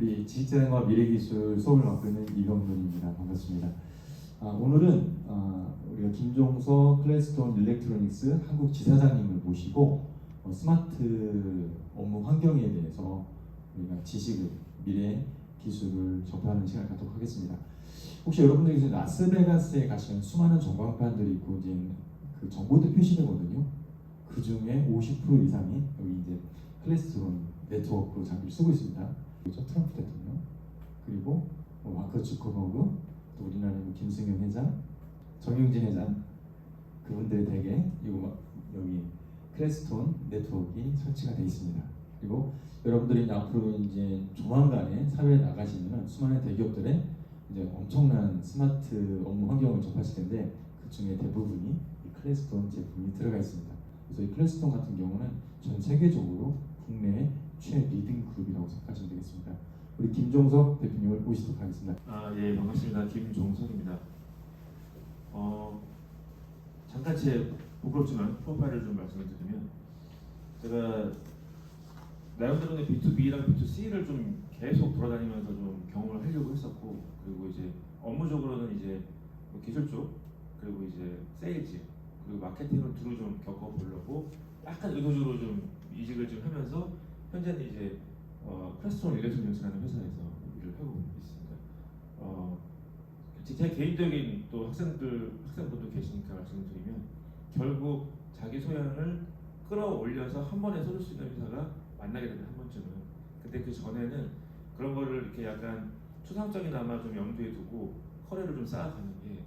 우리 지식재능과 미래기술 수업을 맡고 있는 이병돈입니다. 반갑습니다. 오늘은 우리가 김종서 클래스톤 일렉트로닉스 한국 지사장님을 모시고 스마트 업무 환경에 대해서 우리가 지식을, 미래 기술을 접하는 시간을 갖도록 하겠습니다. 혹시 여러분들께서 라스베가스에 가시면 수많은 전광판들이 있고 이제 그 정보들 표시되거든요. 그 중에 50% 이상이 여기 이제 클래스톤 네트워크 장비를 쓰고 있습니다. 트럼프 대통령, 그리고 마크 주커버그, 또 우리나라의 김승현 회장, 정용진 회장, 그분들의 대개 여기 클래스톤 네트워크가 설치가 되어 있습니다. 그리고 여러분들이 앞으로 이제 조만간에 사회에 나가시면 수많은 대기업들의 이제 엄청난 스마트 업무 환경을 접하실 텐데 그 중에 대부분이 이 클래스톤 제품이 들어가 있습니다. 그래서 이 클래스톤 같은 경우는 전 세계적으로 국내의 최리딩 그룹이라고 생각하시면 되겠습니다. 우리 김종석 대표님을 모시도록 하겠습니다. 예, 반갑습니다. 김종석입니다. 잠깐 제 부끄럽지만 프로파일을 좀 말씀을 드리면, 제가 나름대로는 B2B랑 B2C를 좀 계속 돌아다니면서 좀 경험을 하려고 했었고, 그리고 이제 업무적으로는 이제 뭐 기술 쪽, 그리고 이제 세일즈, 그리고 마케팅을 두루 좀 겪어보려고 약간 의도적으로 좀 이직을 좀 하면서 현재는 이제 클래스톤 일렉트로닉스라는 회사에서 일을 하고 있습니다. 제 개인적인 또 학생분도 계시니까 말씀드리면, 결국 자기 소양을 끌어올려서 한 번에 쏠 수 있는 회사가 만나게 되는 한 번쯤은, 근데 그 전에는 그런 거를 이렇게 약간 추상적이나마 좀 염두에 두고 커리어를 좀 쌓아가는 게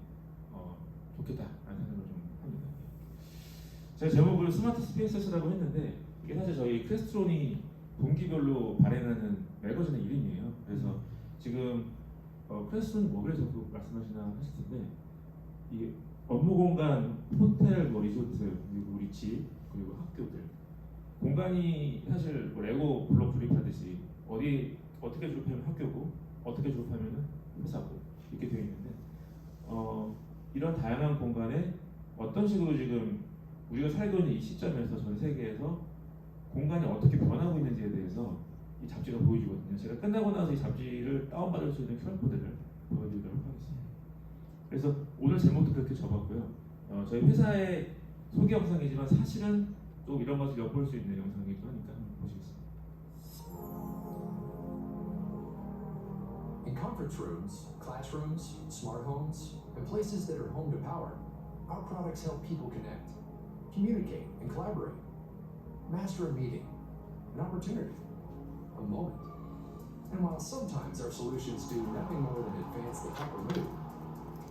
좋겠다라는 생각을 좀 합니다. 제가 제목을 스마트 스페이스라고 했는데, 이게 사실 저희 클래스톤이 분기별로 발행하는 매거진의 이름이에요. 그래서 지금 클래스톤이 뭐 그래서 말씀하시나 하실 텐데, 이 업무 공간, 호텔, 뭐 리조트, 그리고 우리 집, 그리고 학교들, 공간이 사실 뭐 레고 블록 조립하듯이 어떻게 조립하면 학교고, 어떻게 조립하면 회사고 이렇게 되어 있는데, 이런 다양한 공간에 어떤 식으로 지금 우리가 살고 있는 이 시점에서 전 세계에서 공간이 어떻게 변하고 있는지에 대해서 이 잡지가 보여주거든요. 제가 끝나고 나서 이 잡지를 다운받을 수 있는 QR코드를 보여드리도록 하겠습니다. 그래서 오늘 제목도 그렇게 적었고요. 저희 회사의 소개 영상이지만 사실은 또 이런 것을 엿볼 수 있는 영상이기도 하니까 한번 보시겠습니다. In conference rooms, classrooms, smart homes, and places that are home to power, our products help people connect, communicate, and collaborate. Master a meeting, an opportunity, a moment. And while sometimes our solutions do nothing more than advance the proper mood,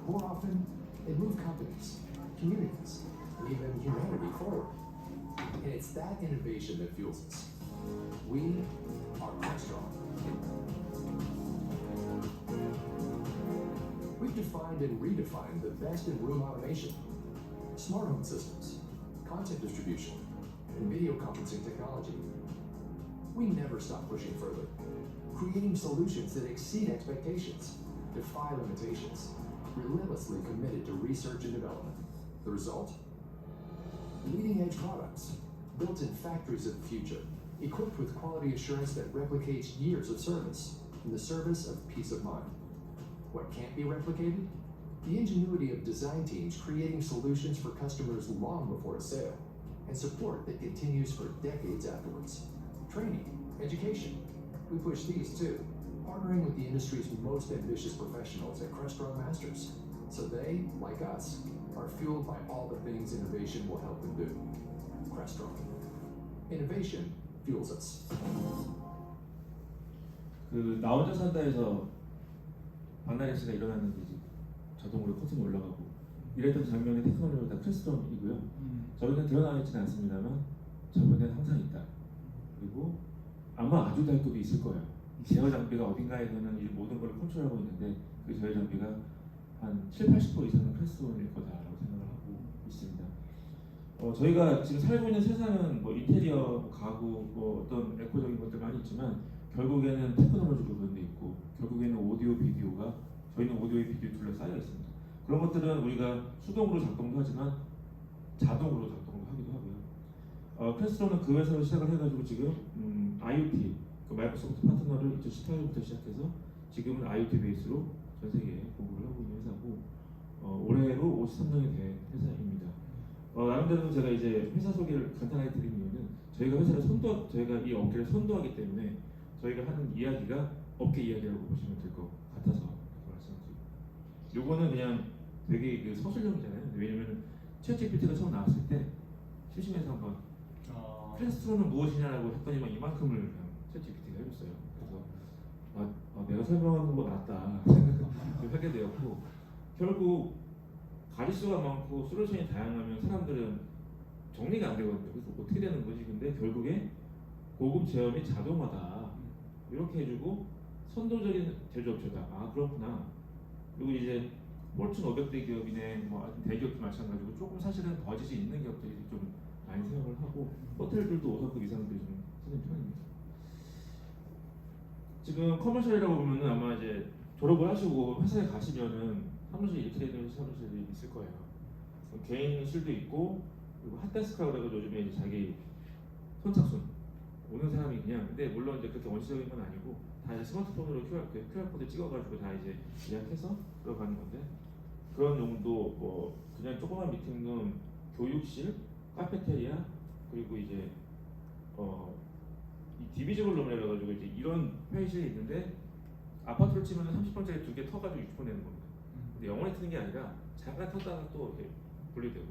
more often they move companies, communities, and even humanity forward. And it's that innovation that fuels us. We are Crestron. We've defined and redefined the best in room automation, smart home systems, content distribution, and video conferencing technology. We never stop pushing further, creating solutions that exceed expectations, defy limitations, relentlessly committed to research and development. The result? Leading edge products, built in factories of the future, equipped with quality assurance that replicates years of service in the service of peace of mind. What can't be replicated? The ingenuity of design teams creating solutions for customers long before a sale, and support that continues for decades afterwards. Training, education, we push these too, partnering with the industry's most ambitious professionals at Crestron Masters, so they, like us, are fueled by all the things innovation will help them do. Crestron. Innovation fuels us. 나 혼자 산다에서 박나래 씨가 일어났는데 이제 자동으로 커튼이 올라가고 이랬던 장면의 테크놀로지가 다 클래스톤이고요. 저희는 드러나 있지는 않습니다만 저번엔 항상 있다. 그리고 아마 아주 달급도 있을 거예요. 제어 장비가 어딘가에서는 이 모든 걸 컨트롤하고 있는데 그 제어 장비가 한 70~80% 이상은 클래스톤일 거다라고 생각을 하고 있습니다. 저희가 지금 살고 있는 세상은 뭐 인테리어, 뭐 가구, 뭐 어떤 에코적인 것들 많이 있지만 결국에는 테크놀로지로 그런데 있고, 결국에는 오디오, 비디오가, 저희는 오디오에 비디오 둘러싸여 있습니다. 그런 것들은 우리가 수동으로 작동도 하지만 자동으로 작동도 하기도 하고요. 클래스론은 그 회사로 시작을 해가지고 지금 IoT, 그 마이크로소프트 파트너를 2018년부터 시작해서 지금은 IoT 베이스로 전 세계에 공급을 하고 있는 회사고 올해로 53년이 된 회사입니다. 나름대로 제가 이제 회사 소개를 간단하게 드린 이유는 저희가 이 업계를 선도하기 때문에 저희가 하는 이야기가 업계 이야기라고 보시면 될 것 같아서 말씀드리고, 요거는 그냥 되게 그 서술형이잖아요. 왜냐면 챗GPT가 처음 나왔을 때 심심해서 한번 클래스트론은 무엇이냐라고 했더니만 이만큼을 그냥 챗GPT가 해줬어요. 그래서 내가 설명하는 거 맞다 생각을 하게 되었고, 결국 가짓수가 많고 솔루션이 다양하면 사람들은 정리가 안 되거든요. 그래서 어떻게 되는 거지? 근데 결국에 고급 제어 및 자동화다 이렇게 해주고 선도적인 제조업체다. 아 그렇구나. 그리고 이제 포춘 500대 기업이네, 뭐 대기업도 마찬가지고 조금 사실은 버짓이 있는 기업들이 좀 많이 생각을 하고 호텔들도 5성급 이상들이 좀 쓰는 편입니다. 지금 커머셜이라고 보면은 아마 이제 졸업을 하시고 회사에 가시면은 사무실 이렇게 되는 사무실이 있을 거예요. 개인실도 있고, 그리고 핫데스크라고 그래가지고 요즘에 이제 자기 선착순 오는 사람이 그냥, 근데 물론 이제 그렇게 원시적인 건 아니고 다 이제 스마트폰으로 QR 코드 찍어가지고 다 이제 예약해서 들어가는 건데, 그런 용도 뭐 그냥 조그만 미팅룸, 교육실, 카페테리아, 그리고 이제 이 디비저블 룸이라 가지고 이제 이런 회의실이 있는데 아파트로 치면은 30평짜리 2개 터가지고 60분 내는 겁니다. 근데 영원히 트는 게 아니라 잠깐 탔다가 또 이렇게 분리되고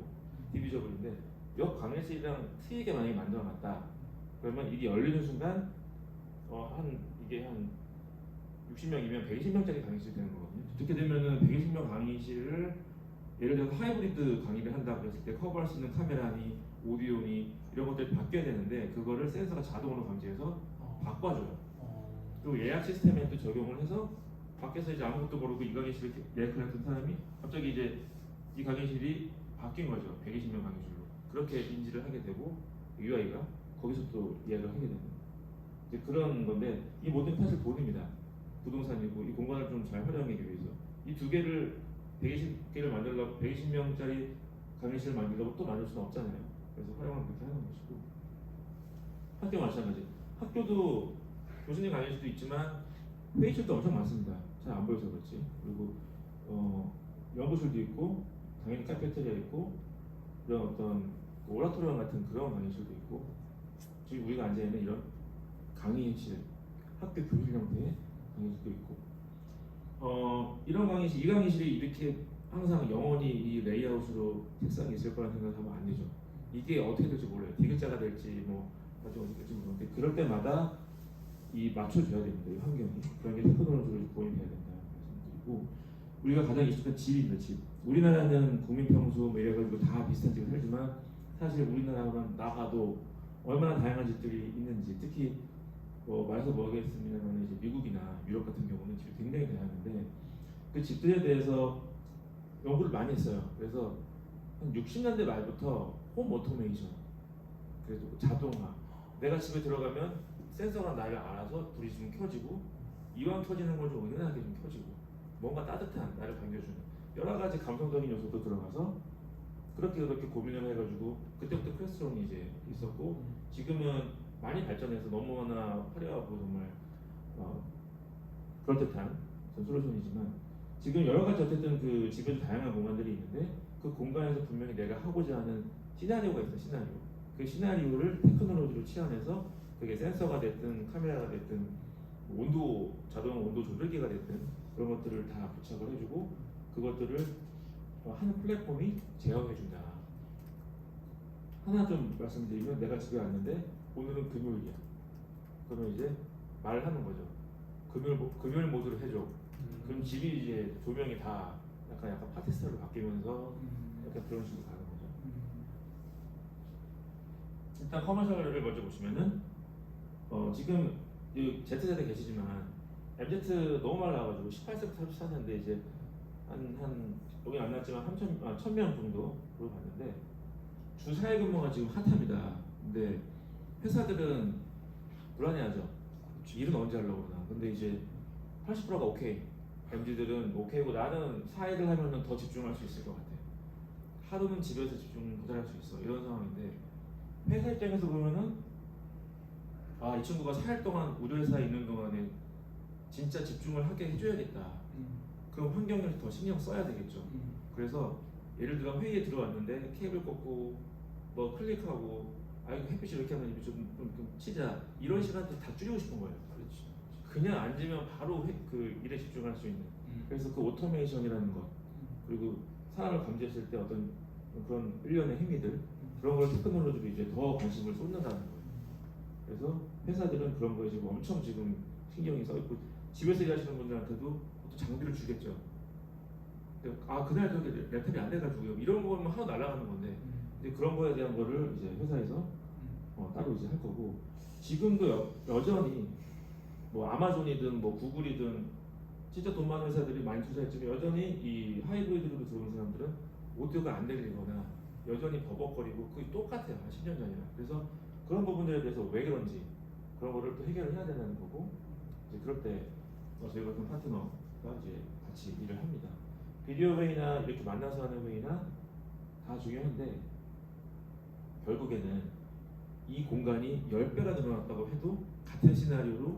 디비저블인데, 옆 강의실이랑 트이게 만약에 만들어놨다 그러면 이게 열리는 순간 이게 한 60명이면 120명짜리 강의실이 되는 거거든요. 그렇게 되면은 120명 강의실을 예를 들어서 하이브리드 강의를 한다 그랬을 때 커버할 수 있는 카메라니 오디오니 이런 것들이 바뀌어야 되는데, 그거를 센서가 자동으로 감지해서 바꿔줘요. 그리고 예약 시스템에 또 적용을 해서 밖에서 이제 아무것도 모르고 이 강의실을 예약을 했던 사람이 갑자기 이제 이 강의실이 바뀐 거죠. 120명 강의실로. 그렇게 인지를 하게 되고 UI가 거기서 또 예약을 하게 되는 이제 그런 건데, 이 모든 사실 돈입니다. 부동산이고 이 공간을 좀 잘 활용하기 위해서 이 두 개를 120개를 만들려고 120명짜리 강의실을 만들려고 또 만들 수는 없잖아요. 그래서 활용을 그렇게 하는 것이고, 학교 마찬가지. 학교도 교수님 강의실도 있지만 회의실도 엄청 많습니다. 잘 안 보여서 그렇지. 그리고 연구실도 있고 당연히 카페테리아 있고 이런 어떤 오라토리움 같은 그런 강의실도 있고, 지금 우리가 앉아 있는 이런 강의실, 학교 교실 형태의 강의실도 있고, 이런 강의실, 이 강의실이 이렇게 항상 영원히 이 레이아웃으로 책상이 있을 거라는 생각하면 안 되죠. 이게 어떻게 될지 몰라요. 디귿자가 될지 뭐 나중에 어떻게 될지 모르는데, 그럴 때마다 이 맞춰줘야 됩니다. 이 환경이. 그런 게 테크놀로지로 보인해야 된다 말씀드리고, 우리가 가장 익숙한 집입니다. 집. 우리나라는 국민 평수 뭐 이래가지고 다 비슷한 집을 살지만 사실 우리나라만 나가도 얼마나 다양한 집들이 있는지, 특히 말해서 모르겠습니다만 이제 미국이나 유럽 같은 경우는 집이 굉장히 다양한데, 그 집들에 대해서 연구를 많이 했어요. 그래서 한 60년대 말부터 홈 오토메이션, 그래서 자동화, 내가 집에 들어가면 센서가 나를 알아서 불이 좀 켜지고, 이왕 켜지는 걸 좀 은은하게 좀 켜지고, 뭔가 따뜻한 나를 반겨주는 여러 가지 감성적인 요소도 들어가서 그렇게 고민을 해가지고, 그때부터 클래스룸이 이제 있었고, 지금은 많이 발전해서 너무나 화려하고 정말 그럴듯한 솔루션이지만, 지금 여러 가지 어쨌든 그 집에도 다양한 공간들이 있는데, 그 공간에서 분명히 내가 하고자 하는 시나리오가 있어. 시나리오. 그 시나리오를 테크놀로지로 치환해서 그게 센서가 됐든 카메라가 됐든 온도, 자동 온도 조절기가 됐든 그런 것들을 다 부착을 해주고, 그것들을 하는 플랫폼이 제어해준다. 하나 좀 말씀드리면, 내가 집에 왔는데 오늘은 금요일이야. 그러면 이제 말하는 거죠. 금요일 모드로 해줘. 그럼 집이 이제 조명이 다 약간 파티 스타일로 바뀌면서 약간 그런 식으로 가는 거죠. 일단 커머셜을 먼저 보시면은 지금 이 Z세대 계시지만 MZ 너무 많이 나와가지고 18세부터 34세인데 이제 한 여기 안 나왔지만 1000명 정도로 봤는데, 주 4일 근무가 지금 핫합니다. 근데 회사들은 불안해하죠. 일은 언제 하려고 그러나. 근데 이제 80%가 오케이. MZ들은 오케이고, 나는 4일을 하면은 더 집중할 수 있을 것 같아. 하루는 집에서 집중 더 잘할 수 있어. 이런 상황인데, 회사 입장에서 보면은 아, 이 친구가 4일 동안 우주회사에 있는 동안에 진짜 집중을 하게 해줘야겠다. 그럼 환경을 더 신경 써야 되겠죠. 그래서 예를 들어 회의에 들어왔는데 케이블 꽂고 뭐 클릭하고 아이고 햇빛이 이렇게 하면 입이 좀 치자 이런 시간들 다 줄이고 싶은 거예요. 그렇죠. 그냥 앉으면 바로 그 일에 집중할 수 있는. 그래서 그 오토메이션이라는 것 그리고 사람을 감지했을 때 어떤 그런 일련의 행위들 그런 걸 테크놀로지로 이제 더 관심을 쏟는다는 거예요. 그래서 회사들은 그런 거에 지금 엄청 지금 신경이 써 있고 집에서 일하시는 분들한테도 또 장비를 주겠죠. 아 그날 저기 랩탑이 안 돼가지고 이런 거면 하나 날아가는 건데 이제 그런 거에 대한 거를 이제 회사에서 따로 이제 할 거고 지금도 여전히 뭐 아마존이든 뭐 구글이든 진짜 돈 많은 회사들이 많이 투자했지만 여전히 이 하이브리드로 들어온 사람들은 오디오가 안 들리거나 여전히 버벅거리고 그게 똑같아요. 한 10년 전이나. 그래서 그런 부분들에 대해서 왜 그런지 그런 거를 또 해결을 해야 되는 거고 이제 그럴 때 저희 같은 파트너가 이제 같이 일을 합니다. 비디오 회의나 이렇게 만나서 하는 회의나 다 중요한데 결국에는 이 공간이 10배가 늘어났다고 해도 같은 시나리오로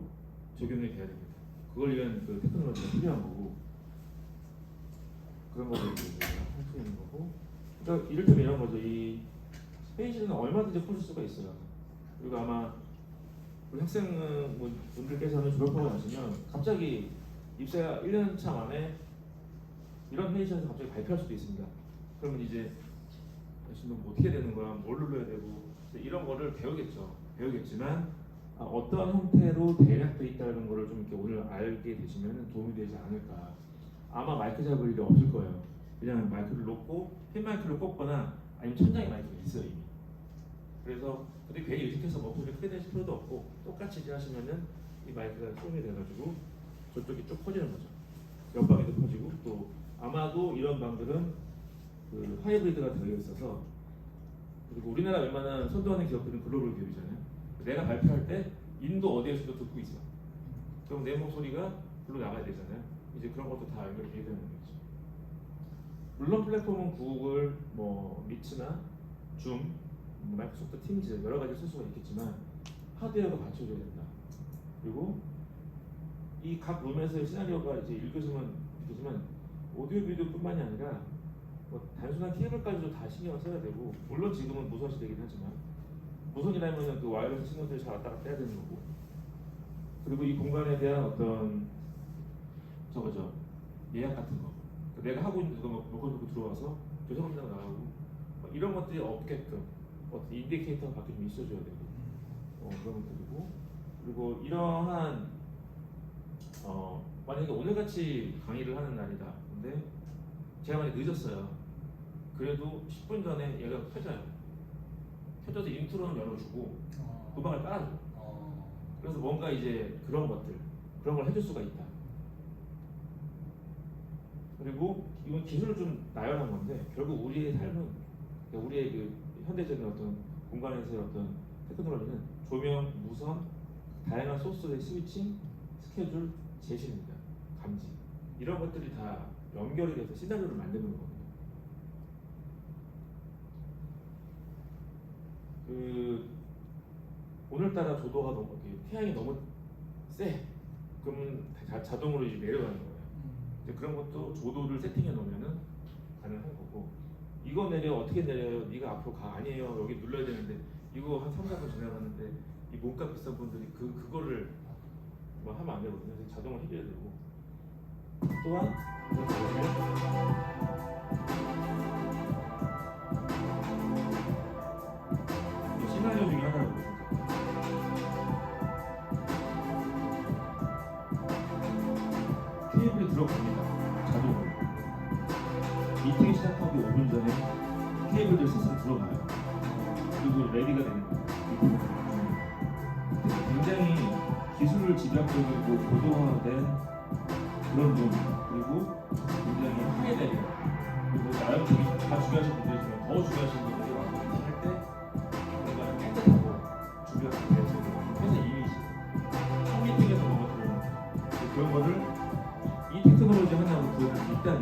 적용이 돼야 됩니다. 그걸 위한 그 테크놀로지가 필요한 거고 그런 거를 이제 할 수 있는 거고 그러니까 이를테면 이런 거죠. 이 회의실은 얼마든지 커질 수가 있어요. 그리고 아마 우리 학생분들께서는 졸업하고 나시면 갑자기 입사 1년 차 만에 이런 회의실에서 갑자기 발표할 수도 있습니다. 그러면 이제 뭐 어떻게 되는 거야, 뭘 눌러야 되고 이런 거를 배우겠지만 어떤 형태로 대략돼 있다는 거를 좀 이렇게 오늘 알게 되시면 도움이 되지 않을까. 아마 마이크 잡을 일이 없을 거예요. 그냥 마이크를 놓고 핀 마이크를 꽂거나 아니면 천장에 마이크가 있어요 이미. 그래서 근데 괜히 의식해서 목소리를 크게 내실 필요도 없고 똑같이 이제 하시면은 이 마이크가 소음이 돼가지고 저쪽이 쭉 퍼지는 거죠. 옆방에도 퍼지고 또 아마도 이런 방들은 그 하이브리드가 되어 있어서 그리고 우리나라 웬만한 선도하는 기업들은 글로벌 기업이잖아요. 내가 발표할 때 인도 어디에서도 듣고 있어. 그럼 내 목소리가 글로 나가야 되잖아요. 이제 그런 것도 다 연결이 되는 거죠. 물론 플랫폼은 구글, 뭐 미츠나 줌, 마이크로소프트 팀즈 여러 가지 쓸 수가 있겠지만 하드웨어가 갖춰져야 된다. 그리고 이 각 룸에서의 시나리오가 이제 읽으시면 되지만 오디오 비디오뿐만이 아니라 뭐 단순한 케이블까지도 다 신경을 써야 되고 물론 지금은 무선 시대이긴 하지만 무선이라면 그 와이어리스 신호들이 잘 왔다 갔다 해야 되는 거고 그리고 이 공간에 대한 어떤 저거죠 예약 같은 거 내가 하고 있는 누가 녹화 듣고 들어와서 죄송합니다 나가고 뭐 이런 것들이 없게끔 어떤 인디케이터가 밖에 좀 있어줘야 되고 그런 것들이고 그리고 이러한 만약에 오늘같이 강의를 하는 날이다 근데 제가 만약에 늦었어요 그래도 10분 전에 얘가 켜져서 인트로는 열어주고 음악을 깔아줘 그래서 뭔가 이제 그런 걸 해줄 수가 있다 그리고 이건 기술을 좀 나열한 건데 결국 우리의 삶은 그러니까 우리의 그 현대적인 어떤 공간에서의 어떤 테크놀로지는 조명, 무선, 다양한 소스의 스위칭, 스케줄, 제시입니다. 감지 이런 것들이 다 연결이 돼서 시나리오를 만드는 거거든요. 그 오늘따라 조도가 너무 태양이 너무 세 그러면 자동으로 이제 내려가는 거예요. 이제 그런 것도 조도를 세팅해 놓으면은 가능한 거고 이거 내려 어떻게 내려요? 네가 앞으로 가 아니에요 여기 눌러야 되는데 이거 한 3, 4분 지나가는데 이 몸값 비싼 분들이 그거를 뭐 하면 안 되거든요. 그래서 자동으로 해줘야 되고 또한 시나리오 중에 하나라고 케이블이 들어갑니다. 자동으로 미팅이 시작하기 5분 전에 케이블들 스스로 들어가요. 그리고 레디가 되는 거예요. 굉장히 기술 집약적이고 고도화된 그런 룸 그리고 굉장히 하이레벨 그리고 나름 다 중요하신 분들이지만 더 중요하신 분들이 와서 미팅할 때 뭔가 깨끗하고 준비가 되어 있어요. 회사 이미지 미팅에서 먹어주는 그런 거를 이 테크놀로지 하나로 구현할 수 있다면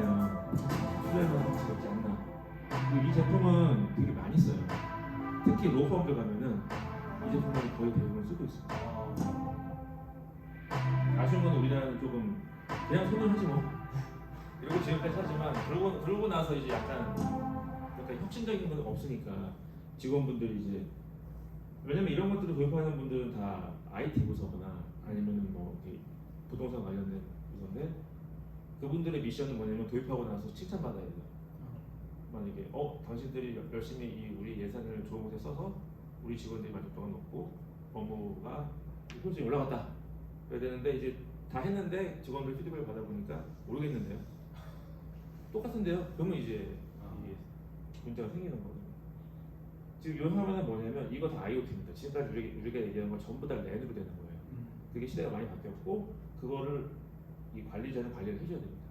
투자를 하는 수가 있지 않나. 그리고 이 제품은 되게 많이 써요. 특히 로펌들 가면은 이 제품을 거의 대부분 쓰고 있습니다. 아쉬운 건 우리나라는 조금 그냥 손을 하지 뭐 이러고 지금까지 하지만 그러고 나서 이제 약간 혁신적인 건 없으니까 직원분들이 이제 왜냐면 이런 것들을 도입하는 분들은 다 IT 부서거나 아니면은 뭐 이렇게 부동산 관련된 부서인데 그분들의 미션은 뭐냐면 도입하고 나서 칭찬받아야 돼요. 만약에 당신들이 열심히 이 우리 예산을 좋은 곳에 써서 우리 직원들이 만족도가 높고 업무가 효율이 올라갔다 그래야 되는데 이제 다 했는데 직원들 피드백을 받아보니까 모르겠는데요. 똑같은데요. 그러면 이제 이게 문제가 생기는 거거든요. 지금 이 화면은 뭐냐면 이거 다 IoT입니다. 지금까지 우리가 얘기하는 건 전부 다 랜으로 되는 거예요. 그게 시대가 많이 바뀌었고 그거를 이 관리자는 관리를 해줘야 됩니다.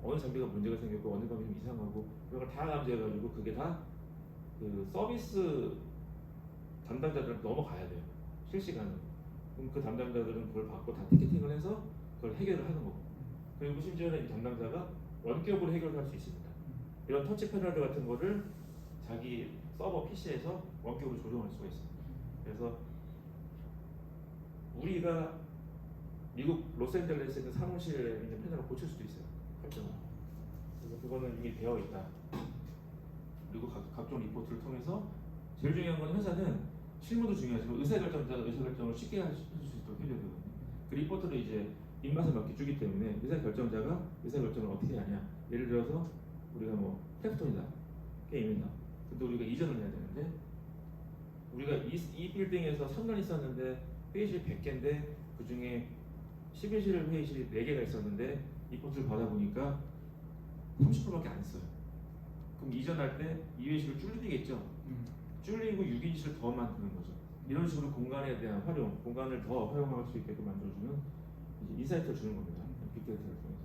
어느 장비가 문제가 생겼고 어느 장비 좀 이상하고 그런 걸 다 감지해가지고 그게 다 그 서비스 담당자들한테 넘어가야 돼요. 실시간으로. 그럼 그 담당자들은 그걸 받고 다 티켓팅을 해서 그걸 해결을 하는 거고 그리고 심지어는 이 담당자가 원격으로 해결을 할 수 있습니다. 이런 터치 패널 같은 거를 자기 서버 PC에서 원격으로 조정할 수가 있습니다. 그래서 우리가 미국 로스앤젤레스에 있는 사무실에 있는 패널을 고칠 수도 있어요. 설정을. 그래서 그거는 이미 되어 있다. 그리고 각종 리포트를 통해서 제일 중요한 건 회사는 실무도 중요하지만 의사결정자가 의사결정을 쉽게 할 수 있도록 해줘야 되거든요. 그 리포트를 이제 입맛에 맞게 주기 때문에 의사결정자가 의사결정을 어떻게 하냐. 예를 들어서 우리가 뭐 캡스톤이다. 게임이다. 근데 우리가 이전을 해야 되는데 우리가 이 빌딩에서 3년 있었는데 회의실 100개인데 그 중에 11실 회의실이 4개가 있었는데 리포트를 받아보니까 30%밖에 안 써요. 그럼 이전할 때 2회실을 줄이겠죠. 줄이고 6인실을 더 만드는 거죠. 이런 식으로 공간에 대한 활용, 공간을 더 활용할 수 있게끔 만들어주는 이제 인사이트를 주는 겁니다. 빅데이터를 통해서.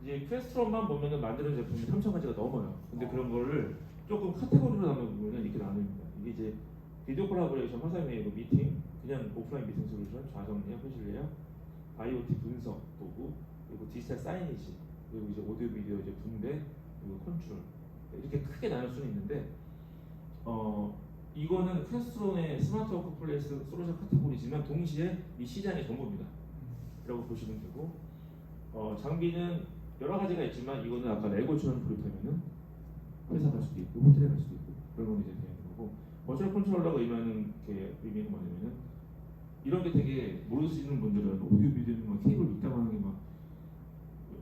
이제 퀘스트론만 보면은 만드는 제품이 3,000가지가 넘어요. 근데 그런 거를 조금 카테고리로 나누면 이렇게 나눕니다. 이게 이제 비디오 콜라보레이션, 화상회의, 미팅, 그냥 오프라인 미팅 솔루션, 좌정 예약, 회실 예약, IoT 분석 도구, 그리고 디지털 사이니지, 그리고 이제 오디오 비디오 이제 분배, 그리고 컨트롤 이렇게 크게 나눌 수는 있는데 이거는 퀘스트론의 스마트 워크플레이스 솔루션 카테고리지만 동시에 이 시장의 전부입니다. 라고 보시면 되고 장비는 여러 가지가 있지만 이거는 아까 레고처럼 도입하면은 회사 갈 수도 있고 호텔에 갈 수도 있고 그런 건 이제 되는 거고 버추얼 컨트롤러가 의미가 뭐냐면은 이런 게 되게 모르시는 분들은 오디오 비디오는 막 케이블 있다고 하는 게 막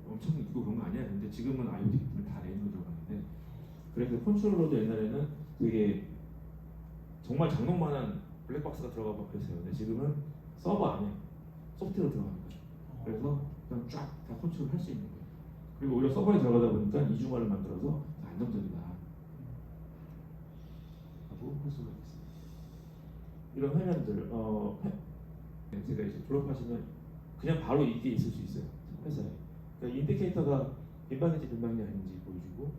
엄청 있고 그런 거 아니야. 근데 지금은 IoT 기능을 다 내는 들어가는데 그래서 컨트롤러도 옛날에는 되게 정말 장롱만한 블랙박스가 들어가고 그랬어요. 근데 지금은 서버 안에 소프트웨어로 들어가는 거죠. 그래서 그냥 쫙 다 컨트롤 할 수 있는 거예요. 그리고 오히려 서버에 들어가다 보니까 이중화를 만들어서 더 안정적이다 하고 할 수가 있습니다. 이런 화면들 제가 이제 졸업하시면 그냥 바로 이게 있을 수 있어요. 회사에. 그러니까 인디케이터가 빈방인지 빈방이 아닌지 보여주고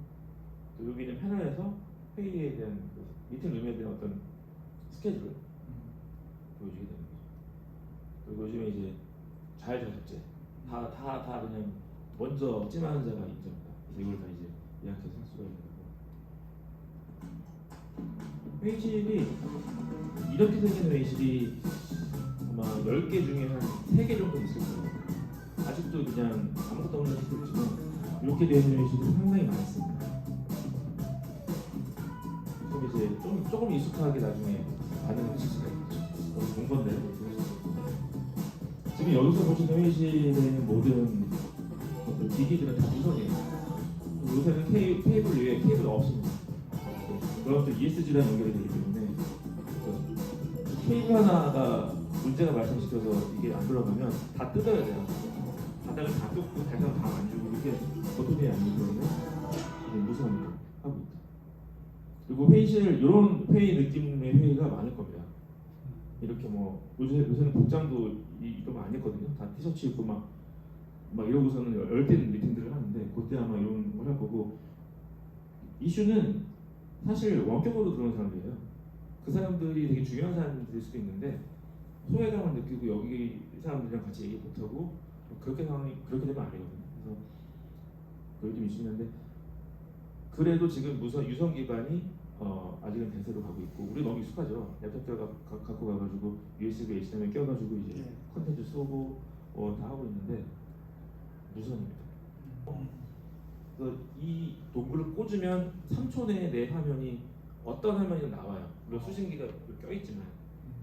또 여기는 패널에서 회의에 대한 미팅 룸에 대한 어떤 스케줄을 보여주게 되는 거죠. 그리고 요즘에 이제 자율저습제 다 그냥 먼저 찜하는 자가 있습니다. 그래서 이걸 다 이제 예약해서 할 수가 있는 거고 회의실이 이렇게 생긴 회의실이 아마 10개 중에 한 3개 정도 있을 거예요. 아직도 그냥 아무것도 없는 회의실도 있지만 이렇게 되어 있는 회의실이 상당히 많습니다. 그럼 이제 조금 익숙하게 나중에 반응을 하실 수가 있죠. 오늘 본 건데 지금 여기서 보시는 회의실에 있는 모든 기기들은 다 무선이에요. 요새는 케이블 위에 케이블 없습니다. 그런 것도 ESG랑 연결이 되기 때문에 케이블 하나가 문제가 발생시켜서 이게 안 돌아가면 다 뜯어야 돼요. 바닥을 다 뜯고 달성 다 만지고 이렇게 버튼이 안 되면 이제 무선으로 하고 있다. 그리고 회의실 이런 회의 느낌의 회의가 많을 겁니다. 이렇게 뭐 요새는 복장도 이러면 안 했거든요. 다 티셔츠 입고 막 이러고서는 열띤 미팅들을 하는데 그때 아마 이런 걸 할 거고 이슈는 사실 원격으로 들어온 사람들이에요. 그 사람들이 되게 중요한 사람들일 수도 있는데 소외감을 느끼고 여기 사람들이랑 같이 얘기 못하고 그렇게 되면 안 되거든요. 그래서 그게 좀 이슈인데 그래도 지금 유선 기반이 아직은 대세로 가고 있고 우리 너무 익숙하죠. 랩탑들 갖고 가가지고 USB HDMI 껴가지고 이제 네. 컨텐츠 쏘고 다 하고 있는데 무선입니다. 그래서 이 동굴을 꽂으면 3초 내에 내 화면이 어떤 화면이 나와요. 물론 수신기가 껴있지만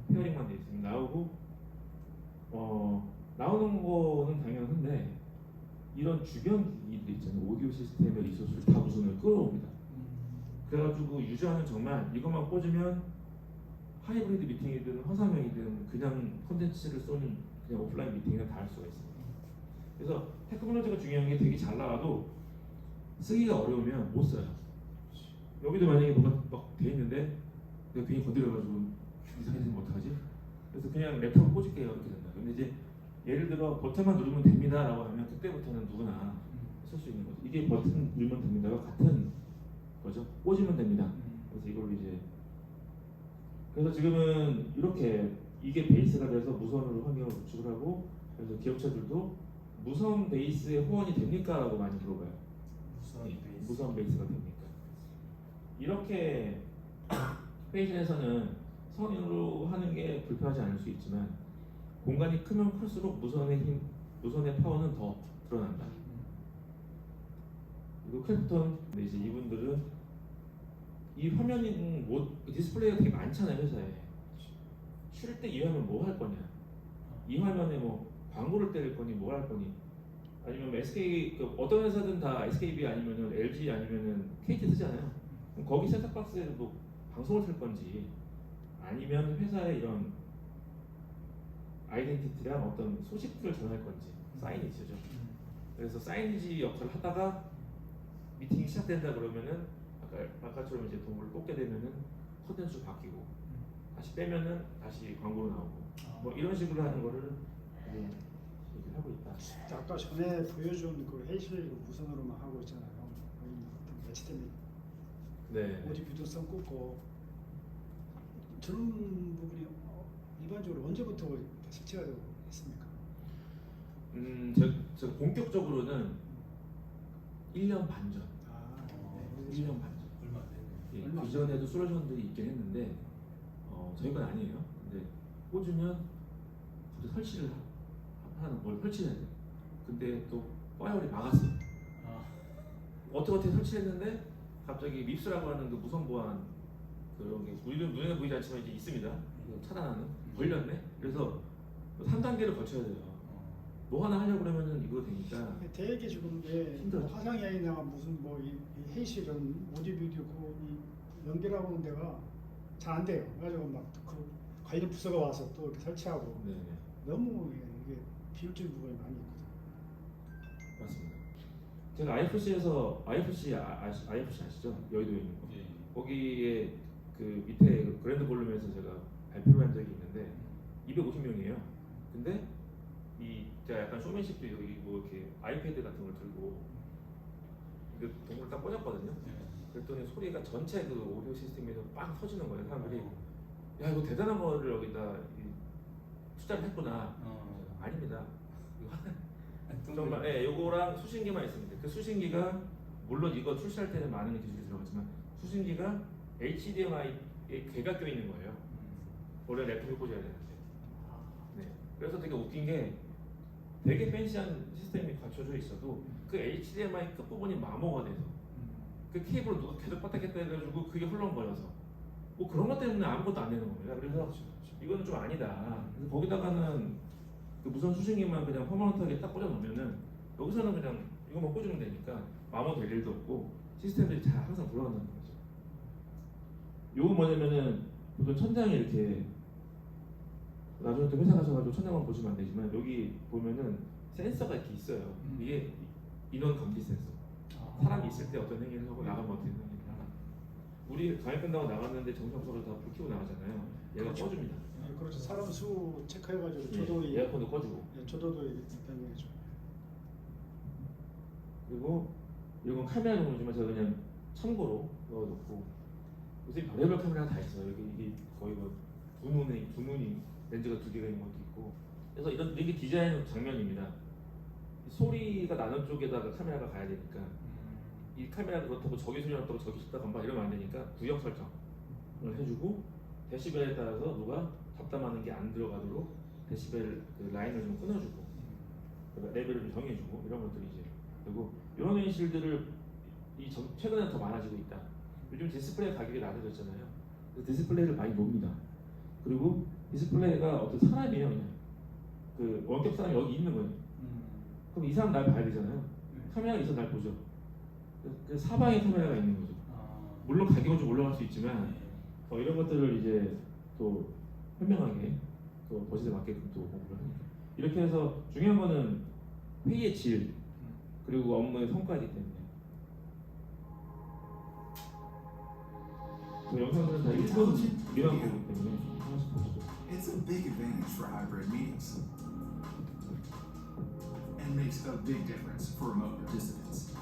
페어링만 돼 있으면 나오고 나오는 거는 당연한데 이런 주변 기기들 있잖아요. 오디오 시스템의 리소스를 다 무선으로 끌어옵니다. 그래가지고 유저는 정말 이것만 꽂으면 하이브리드 미팅이든 화상회의든 그냥 콘텐츠를 쏘는 그냥 오프라인 미팅이나 다 할 수가 있습니다. 그래서 테크놀로지가 중요한 게 되게 잘 나와도 쓰기가 어려우면 못 써요. 여기도 만약에 뭐가 막 돼 있는데 내가 괜히 건드려가지고 이상해지면 어떡하지? 그래서 그냥 랩탑 꽂을게요 이렇게 된다. 근데 이제 예를 들어 버튼만 누르면 됩니다라고 하면 그때부터는 누구나 쓸 수 있는 거죠. 이게 버튼 누르면 됩니다가 같은 거죠. 꽂으면 됩니다. 그래서 이걸로 이제 그래서 지금은 이렇게 이게 베이스가 돼서 무선으로 환경을 구축을 하고 그래서 기업체들도 무선 베이스에 호환이 됩니까? 라고 많이 물어봐요. 무선 베이스가 됩니까? 이렇게 페이지에서는 선으로 하는 게 불편하지 않을 수 있지만 공간이 크면 클수록 무선의 힘, 무선의 파워는 더 드러난다. 그리고 크래프톤, 근데 이제 이분들은 이 화면이 디스플레이가 되게 많잖아요 회사에. 쉴 때 이 화면 뭐 할 거냐? 이 화면에 뭐 광고를 때릴 거니 뭐 할 거니? 아니면 뭐 SK 어떤 회사든 다 SKB 아니면은 LG 아니면은 KT 쓰잖아요. 그럼 거기 셋탑박스에 뭐 방송을 틀 건지 아니면 회사의 이런 아이덴티티랑 어떤 소식들을 전할 건지 사이니지죠. 그래서 사이니지 역할을 하다가 미팅이 시작된다 그러면은 아까처럼 이제 동굴을 꽂게 되면은 컨텐츠 바뀌고 다시 빼면은 다시 광고로 나오고 뭐 이런 식으로 하는 거를 이제 얘기를 하고 있다. 아까 전에 보여준 그 회의실 무선으로만 하고 있잖아요. 어떤 매치 때문에 네. 오디 뷰도성 꽂고 저런 부분이 일반적으로 언제부터 이렇게 설치가 되고 있습니까? 저 본격적으로는 1년 반 전. 네. 1년 반 전. 얼마 안 됐네. 예, 얼마 안 그 전에도 솔루션들이 있긴 했는데 저희 건 아니에요. 근데 꽂으면 갑자기 설치를 하는 뭘 설치해야 돼. 근데 또 파이어리 막았어요. 어떻게 설치했는데 갑자기 밉스라고 하는 그 무선 보안 그런 게 우리는 눈에 보이지 않지만 이제 있습니다. 이거 차단하는 걸렸네. 그래서 3단계를 거쳐야 돼요. 뭐 하나 하려고 그러면은 이거 되니까 되게 지금 힘들어요. 뭐 화상회의나 무슨 이 회의실은 오디오 비디오 이 연결하고 있는 데가 잘 안 돼요. 그래가지고 막 그 관련 부서가 와서 또 이렇게 설치하고 네네 너무 이게 비효율적인 부분이 많이 있거든요. 맞습니다. 제가 IFC에서 IFC 아시죠? 여의도에 있는 거. 예. 거기에 그 밑에 그 그랜드 볼룸에서 제가 발표를 한 적이 있는데 250명이에요. 근데 제가 약간 쇼맨십도 여기 뭐 이렇게 아이패드 같은 걸 들고 그 동굴 딱 꽂았거든요. 그랬더니 소리가 전체 그 오디오 시스템에서 빵 터지는 거예요. 사람들이 야 이거 대단한 거를 여기다 투자를 했구나. 아닙니다. 정말 예, 요거랑 수신기만 있습니다. 그 수신기가 물론 이거 출시할 때는 많은 기술이 들어갔지만 수신기가 HDMI에 괴가 껴 있는 거예요. 원래 랩탑에 꽂아야 되는데. 네. 그래서 되게 웃긴 게 되게 팬시한 시스템이 갖춰져 있어도 그 HDMI 끝 부분이 마모가 돼서 그 케이블을 누가 계속 빠딱했다 해가지고 그게 헐렁거려서 뭐 그런 것 때문에 아무것도 안 되는 겁니다. 그래서 이거는 좀 아니다. 그래서 거기다가는 그 무선 수신기만 그냥 퍼머넌트하게 딱 꽂아 놓으면은 여기서는 그냥 이거만 꽂으면 되니까 마모 될 일도 없고 시스템들이 잘 항상 돌아간다는 거죠. 요건 뭐냐면은 보통 천장에 이렇게 나중에 또 회사 가셔가지고 천장만 보시면 안 되지만 여기 보면은 센서가 이렇게 있어요. 이게 인원 감지 센서. 사람이 있을 때 어떤 행위를 하고 나가면 어떤 행위를 하나. 우리 강의 끝나고 나갔는데 정상적으로 다 불 켜고 나가잖아요. 얘가 그렇죠. 꺼줍니다. 그렇죠. 사람 수 체크해가지고 네, 조도의 에어컨도 꺼주고. 조도도 변경해줘. 그리고 이건 카메라 종류지만 제가 그냥 참고로 넣어놓고 요새 별의별 카메라가 다 있어요. 이게 거의 뭐 두 눈이 렌즈가 2개가 있는 것도 있고. 그래서 이게 디자인 장면입니다. 소리가 나는 쪽에다가 카메라가 가야 되니까 이 카메라 그렇다고 저기 소리 났다고 저기 싶다가 막 이러면 안 되니까 구역 설정을 해주고 데시벨에 따라서 누가 잡담하는 게 안 들어가도록 데시벨 그 라인을 좀 끊어주고 레벨을 좀 정해주고 이런 것들이 이제 그리고 이런 현실들을 최근에 더 많아지고 있다. 요즘 디스플레이 가격이 낮아졌잖아요. 그래서 디스플레이를 많이 놉니다. 그리고 디스플레이가 어떤 사람이에요, 그냥 그 원격 사람이 여기 있는 거예요. 그럼 이 사람 날 봐야 되잖아요. 카메라가 있어 날 보죠. 그 사방에 카메라가 있는 거죠. 물론 가격은 좀 올라갈 수 있지만 이런 것들을 이제 또 현명하게 또 버짓에 맞게끔 또 공부를 하니까 이렇게 해서 중요한 거는 회의의 질 그리고 업무의 성과이기 때문에 그 영상들은 다 1분 미만 보기 때문에 하나씩 보시죠. It's a big advantage for hybrid meetings and makes a big difference for remote participants.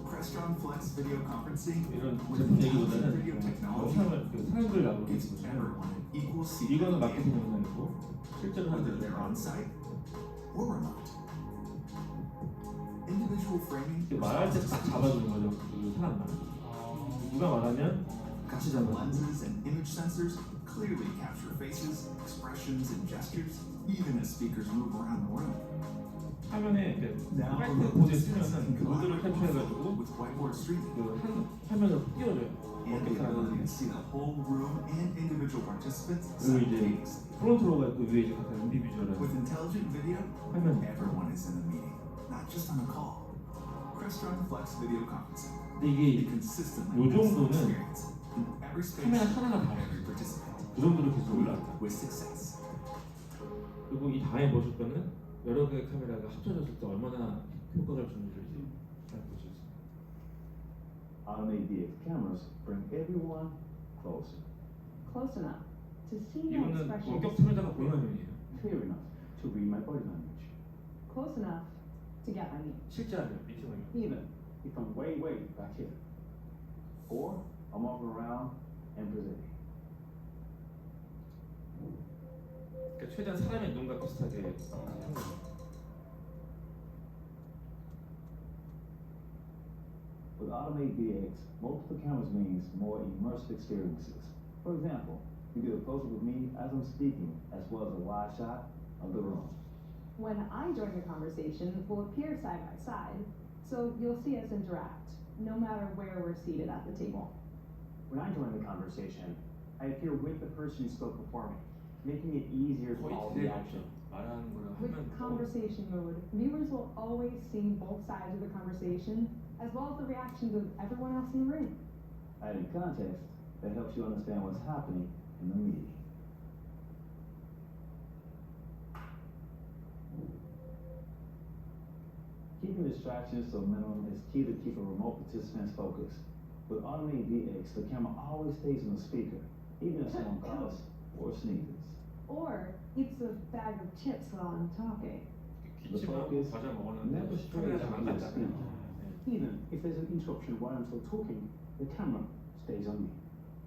Crestron Flex video conferencing 이런 with 제품 intelligent 얘기보다는 video technology 영상을 그 사람들 나오는 거 gives 보시면 everyone an equal seat at 이거는 the 마케팅 table, 영상이고 실제로 하는 whether they're on site or remote. Individual framing 말할 때 딱 잡아주는 거죠. 그 사람만 누가 말하면 같이 custom 잡아주는 lenses and image sensors clearly capture faces, expressions, and gestures, even as speakers move around the room. 화면에 Now, 화이트 remote 보드에 participants 쓰면은 can 그 모드를 collaborate 캡처해가지고 with whiteboard streaming. 그 한 화면을 띄워줘요. And the 원격하는 ability to see the whole room and individual participants 그리고 이제 simultaneously. 프론트로가 있고 위에 이제 각각 인디비주얼한 With intelligent video, 화면. everyone is in the meeting, not just on a call. Crestron Flex Video Conferencing. 근데 It 이게 consistently 요 builds the 정도는 experience. Every space, 카메라 하나가 다 every participant. 그 정도로 계속 올라갔다. With success. 그리고 이 다음에 보실 거는 여러 개의 카메라가 합쳐졌을 때 얼마나 효과를 주는지를 이제 잘 볼 수 있습니다. Automated DX cameras bring everyone closer, Close enough to see my 이거는 expression. 원격 참여자가 보는 화면이에요. clear enough to read my body language. Close enough to get my name. 실제 화면, 미팅 화면. Even if I'm way back here. Or I'm walking around and presenting. 그러니까 최대한 사람의 눈과 비슷하게 한 거죠. With automated DX, multiple cameras means more immersive experiences. For example, you get a close-up with me as I'm speaking, as well as a wide shot of the room. When I join the conversation, we'll appear side by side, so you'll see us interact, no matter where we're seated at the table. When I join the conversation, I appear with the person who spoke before me, making it easier to 거의 follow the 그대로 action. 말하는 거랑 With 하면 conversation mode, viewers will always see both sides of the conversation, as well as the reactions of everyone else in the room. Adding context that helps you understand what's happening in the meeting. Keeping distractions to a minimum is key to keeping remote participants focused. With automated DX, the camera always stays on the speaker, even if someone coughs or sneezes. Or eats a bag of chips while I'm talking. 기침하고 과자 먹었는데 never strays 카메라가 안 from the 갔잖아요. speaker. Even if there's an interruption while I'm still talking, the camera stays on me.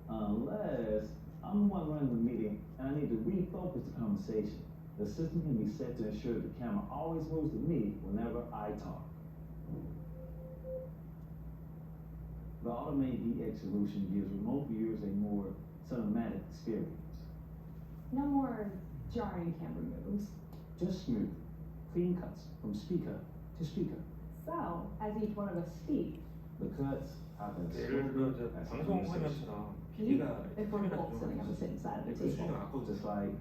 Unless I'm the one running the meeting and I need to refocus the conversation. The system can be set to ensure the camera always moves to me whenever I talk. The automated DX solution gives remote viewers a more cinematic experience. No more jarring camera moves. Just smooth, clean cuts from speaker to speaker. So, as each one of us speak, The cuts happen 예를 들어 이제 as 방송 conversation. 화면처럼 PD가 if we're both sitting on the same side of the 그 수준은 table. 아까워 Just like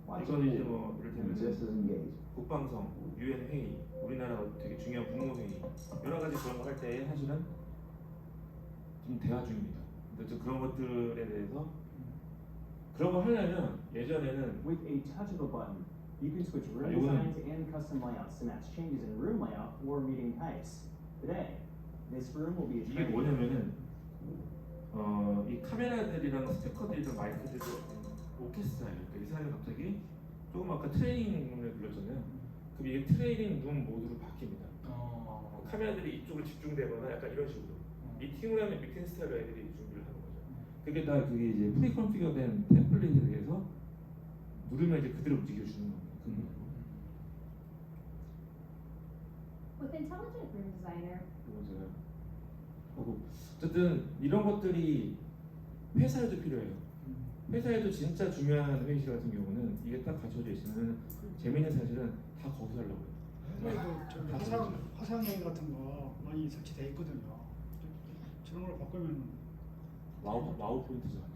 watching 이건 이제 a movie, 뭐 and 이를테면 just as engaged. 국방성, 유엔 회의, 우리나라 되게 중요한 국무회의 여러 가지 그런 거 할 때 사실은 좀 대화 중입니다. 근데 저 그런 것들에 대해서 그런 거 하려면 예전에는 With a touch of a button, you can switch room 이거는- designs and custom layouts to match changes in room layout or meeting types. Today, this room will be a 이게 training 뭐냐면은 이 카메라들이랑 스피커들이랑 마이크들이 오케스트라예요. 그러니까 이 사람이 갑자기 조금 아까 트레이닝 룸을 불렀잖아요. 그럼 이게 트레이닝 룸 모드로 바뀝니다. 카메라들이 이쪽으로 집중되거나 약간 이런 식으로 미팅을 하면 미팅 스타일로 애들이 준비를 하는 거죠. 그게 이제 프리 컨피겨된 템플릿에 대해서 누르면 이제 그대로 움직여 주는 겁니다. With Intelligent Room Designer, 이건 제가 하고 어쨌든 이런 것들이 회사에도 필요해요. 회사에도 진짜 중요한 회의실 같은 경우는 이게 딱 갖춰져 있으면 재미있는 사실은 다 거기서 하려고 해요. 그래도 저 화상회의 같은 거 많이 설치돼 있거든요. 저런 걸 바꾸면 와우 포인트죠. 완전.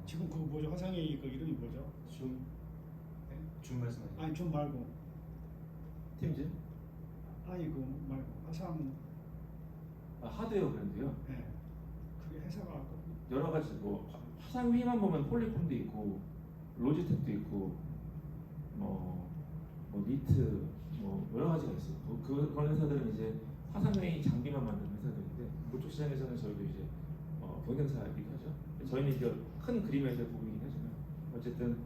지금 그 뭐죠? 화상회의 그 이름이 뭐죠? 줌? 네? 줌 말씀하시죠? 아니 좀 말고 팀즈? 아니 그 말고 화상 하드웨어 브랜드요. 네. 그게 회사가 여러 가지 뭐 화상 회의만 보면 폴리콤도 있고 로지텍도 있고 뭐 니트 뭐 여러 가지가 있어요. 그런 회사들은 이제 화상 회의 장비만 만드는 회사들인데 그쪽 시장에서는 저희도 이제 경쟁사이기도 하죠. 저희는 이제 큰 그림에서 보이긴 하지만 어쨌든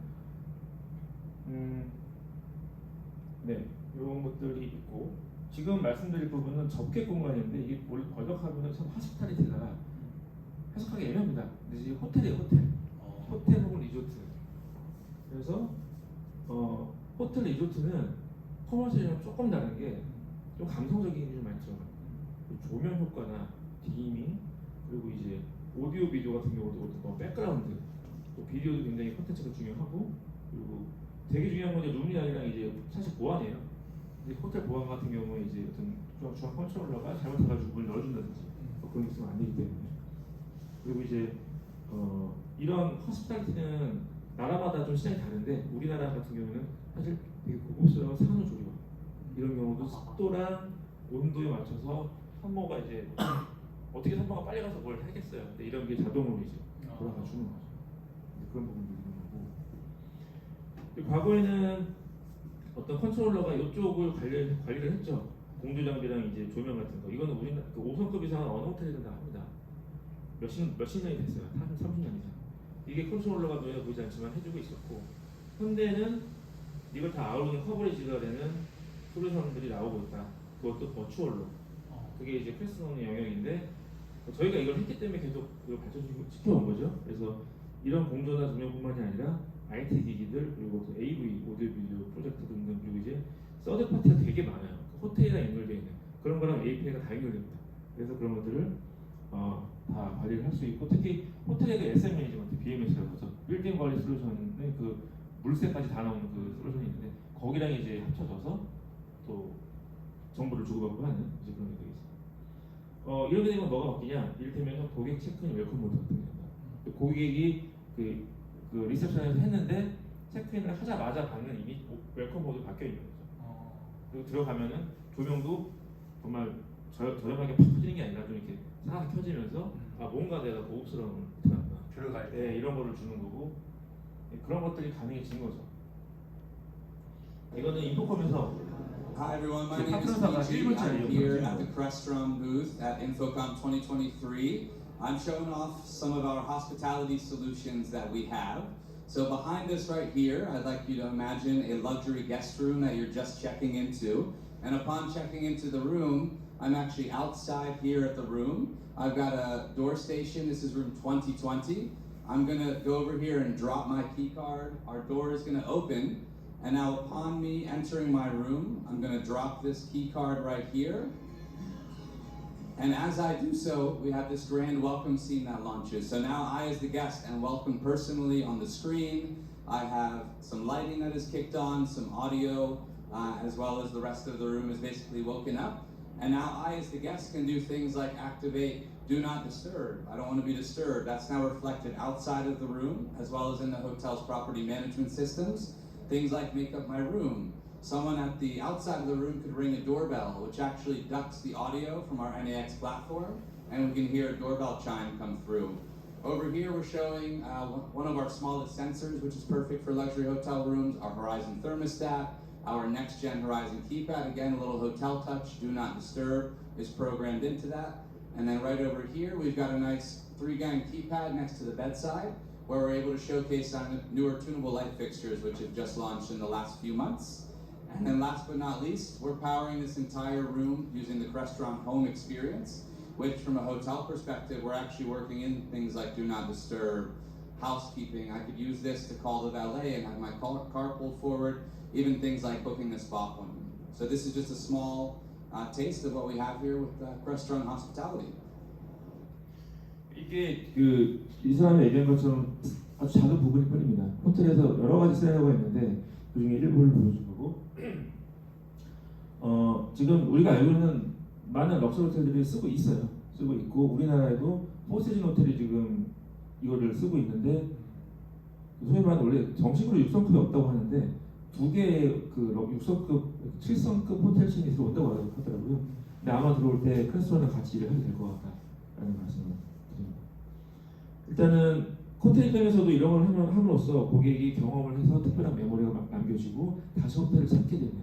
네 이런 것들이 있고 지금 말씀드릴 부분은 접객 공간인데 이게 번역하면 참 하스피탈리티가 해석하기 애매합니다. 근데 이제 호텔이에요, 호텔 혹은 리조트. 그래서 호텔 리조트는 커머셜이랑 조금 다른 게 좀 감성적인 게 좀 많이 들어가요. 조명 효과나 디밍 그리고 이제 오디오 비디오 같은 경우도 또 백그라운드, 또 비디오도 굉장히 콘텐츠가 중요하고 그리고 되게 중요한 건 이제 룸리랑이랑 이제 사실 보안이에요. 이제 호텔 보안 같은 경우에 이제 어떤 중앙 컨트롤러가 잘못해가지고 문을 열어준다든지 그런 게 있으면 안 되기 때문에 그리고 이제 이런 허스피탈리티는 나라마다 좀 시장이 다른데 우리나라 같은 경우는 사실 되게 고급스러운 산후조리원 이런 경우도 습도랑 온도에 맞춰서 산모가 이제 어떻게 산모가 빨리 가서 뭘 하겠어요. 근데 이런 게 자동으로 이제 돌아가 주는 거죠. 그런 부분도 있는 거고. 그리고 과거에는 어떤 컨트롤러가 이쪽을 관리를 했죠. 공조 장비랑 이제 조명 같은 거. 이거는 우리나라 그 5성급 이상은 어느 호텔이든 다 합니다. 몇십 년이 됐어요. 한 30년 이상. 이게 컨트롤러가 눈에 보이지 않지만 해주고 있었고 현대는 이걸 다 아우르는 커버리지가 되는 솔루션들이 나오고 있다. 그것도 버추얼로. 그게 이제 크레스톤의 영역인데 저희가 이걸 했기 때문에 계속 그걸 발전시켜온 거죠. 그래서 이런 공조나 조명뿐만이 아니라 IT 기기들 그리고 또 AV 오디오 비디오 프로젝트 등등 그리고 이제 서드 파티가 되게 많아요. 호텔이랑 연결되어 있는 그런 거랑 API가 다 연결됩니다. 그래서 그런 것들을 다 관리를 할 수 있고 특히 호텔의 그 SM 매니지먼트 BMS라고 해서 빌딩 관리 솔루션의 그 물세까지 다 나오는 그 솔루션이 있는데 거기랑 이제 합쳐져서 또 정보를 주고받고 하는 이제 그런 게 되겠습니다. 이렇게 되면 뭐가 바뀌냐? 이를테면 고객 체크인 웰컴 모드 같은 게 된다. 고객이 그 리셉션에서 했는데 체크인을 하자마자 받는 이미 웰컴 모드 바뀌어 있는 거죠. 그리고 들어가면은 조명도 정말 저렴하게 팍 켜지는 게 아니라 좀 이렇게 싹 켜지면서 뭔가 내가 고급스러운 들어갈 때 네, 이런 거를 주는 거고 그런 것들이 가능해진 거죠. 이거는 인포컴에서 Hi everyone, my 제 name is 파트너사가 PG. 1분짜리 I'm here at the Crestron booth at Infocom 2023. I'm showing off some of our hospitality solutions that we have. So behind us right here, I'd like you to imagine a luxury guest room that you're just checking into. And upon checking into the room, I'm actually outside here at the room. I've got a door station. This is room 2020. I'm gonna go over here and drop my key card. Our door is gonna open. And now upon me entering my room, I'm gonna drop this key card right here. And as I do so, we have this grand welcome scene that launches. So now I, as the guest, am welcomed personally on the screen. I have some lighting that is kicked on, some audio, as well as the rest of the room is basically woken up. And now I, as the guest, can do things like activate Do Not Disturb. I don't want to be disturbed. That's now reflected outside of the room, as well as in the hotel's property management systems. Things like make up my room. Someone at the outside of the room could ring a doorbell, which actually ducks the audio from our NAX platform, and we can hear a doorbell chime come through. Over here, we're showing one of our smallest sensors, which is perfect for luxury hotel rooms, our Horizon thermostat, our next-gen Horizon keypad. Again, a little hotel touch, Do Not Disturb, is programmed into that. And then right over here, we've got a nice 3-gang keypad next to the bedside, where we're able to showcase our newer tunable light fixtures, which have just launched in the last few months. And then last but not least, we're powering this entire room using the Crestron Home Experience, which from a hotel perspective, we're actually working in things like Do Not Disturb, housekeeping. I could use this to call the valet and have my car pulled forward, even things like booking a spa appointment. So this is just a small taste of what we have here with Crestron Hospitality. 이게 이 사람이 얘기한 것처럼 아주 작은 부분일 뿐입니다. 호텔에서 여러 가지 사이어가 있는데 그 중에 일부를 보여준 거고, 지금 우리가 알고 있는 많은 럭셔리 호텔들이 쓰고 있고, 우리나라에도 포시즌 호텔이 지금 이거를 쓰고 있는데, 소위 말하는 원래 정식으로 6성급이 없다고 하는데 2개의 그 6성급, 7성급 호텔 체인이 들어온다고 하더라고요. 근데 아마 들어올 때 크레스톤을 같이 일을 하게 될 것 같다라는 말씀을 드립니다. 일단은 호텔 입장에서도 이런 걸 함으로써 고객이 경험을 해서 특별한 메모리가 남겨지고 다시 호텔을 찾게 되는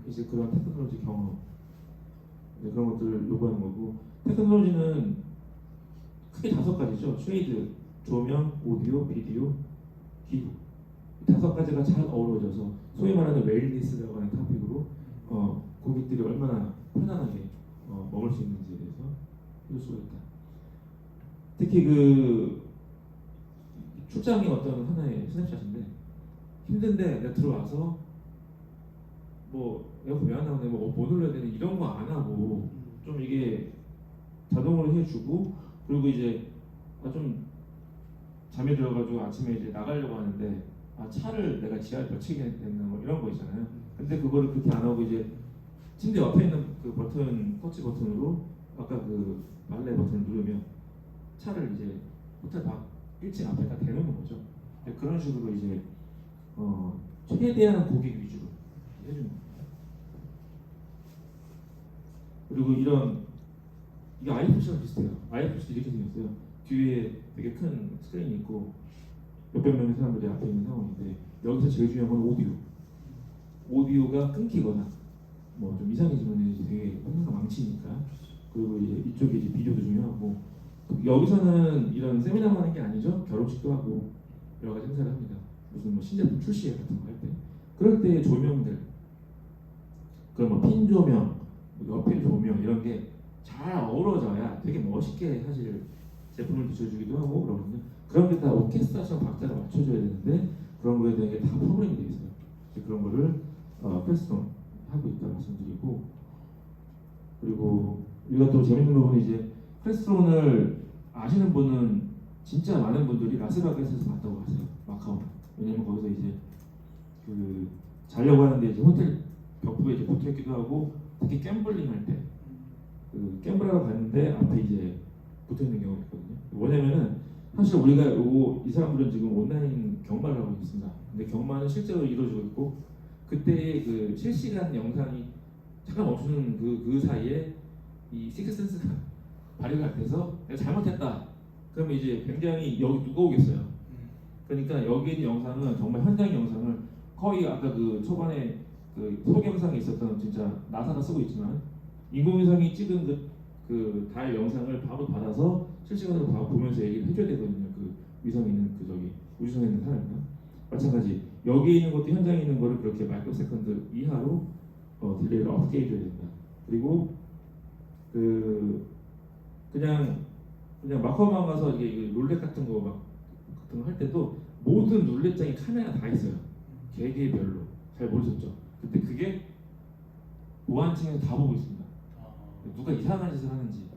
이제 그런 테크놀로지 경험, 그런 것들을 요구하는 거고, 테크놀로지는 크게 5가지죠. 쉐이드, 조명, 오디오, 비디오, 기구, 이 5가지가 잘 어우러져서 소위 말하는 웰니스라고 하는 토픽으로 고객들이 얼마나 편안하게 먹을 수 있는지에 대해서 볼 수가 있다. 특히 그 출장이 어떤 하나의 스냅샷인데, 힘든데 내가 들어와서 뭐 에어컨 왜 안 나오네, 뭐 눌러야 되는 이런 거 안 하고 좀 이게 자동으로 해주고, 그리고 이제 좀 잠이 들어가지고 아침에 이제 나가려고 하는데 차를 내가 지하에 펼치게 되는 뭐 이런 거 있잖아요. 근데 그거를 그렇게 안 하고 이제 침대 옆에 있는 그 버튼, 터치 버튼으로 아까 그 말레 버튼을 누르면 차를 이제 호텔 방 1층 앞에다 대놓는 거죠. 그런 식으로 이제 최대한 고객 위주로 해주는 거예요. 그리고 이게 아이플씨랑 비슷해요. 아이플씨도 이렇게 생겼어요. 뒤에 되게 큰 스크린이 있고 몇백 명의 사람들이 앞에 있는 상황인데, 여기서 제일 중요한 건 오디오가 끊기거나 뭐 좀 이상해지면 이제 되게 항상 망치니까. 그리고 이제 이쪽에 이제 비디오도 중요하고, 여기서는 이런 세미나만 하는 게 아니죠. 결혼식도 하고 여러 가지 행사를 합니다. 무슨 뭐 신제품 출시회 같은 거 할 때, 그럴 때 조명들, 그런 뭐 핀 조명, 옆에 조명 이런 게 잘 어우러져야 되게 멋있게 사실 제품을 비춰주기도 하고 그러거든요. 그런 게 다 오케스트라처럼 박자가 맞춰져야 되는데 그런 거에 대한 게 다 프로그램이 돼 있어요. 그런 거를 크레스톤 하고 있다 말씀드리고, 그리고 우리가 또 재밌는 부분이 이제 크레스톤을 아시는 분은 진짜 많은 분들이 라스베가스에서 봤다고 하세요. 마카오. 왜냐면 거기서 이제 그 자려고 하는데 이제 호텔 벽부에 이제 붙어 있기도 하고, 특히 갬블링 할 때 그 갬블하러 갔는데 앞에 이제 붙어 있는 경우가 있거든요. 뭐냐면은 사실 우리가 이 사람들은 지금 온라인 경마를 하고 있습니다. 근데 경마는 실제로 이루어지고 있고, 그때 그 실시간 영상이 잠깐 멈추는 그 사이에 이 식스센스가 발휘가 돼서 내가 잘못했다. 그러면 이제 굉장히 여기 누가 오겠어요. 그러니까 여기 있는 영상은 정말 현장 영상을 거의 아까 그 초반에 그 소개영상에 있었던 진짜 나사가 쓰고 있지만 인공위성이 찍은 그 달 영상을 바로 받아서 실시간으로 바로 보면서 얘기를 해줘야 되거든요. 그 위성에 있는 우주선에 있는 사람이나 마찬가지 여기 있는 것도 현장에 있는 거를 그렇게 마이크로 세컨드 이하로 딜레이를 어떻게 해줘야 된다. 그리고 그냥 마커만 가서 이게 룰렛 같은 거 할 때도 모든 룰렛장에 카메라 다 있어요. 개개별로. 잘 모르셨죠? 근데 그게 보안층에서 다 보고 있습니다. 누가 이상한 짓을 하는지,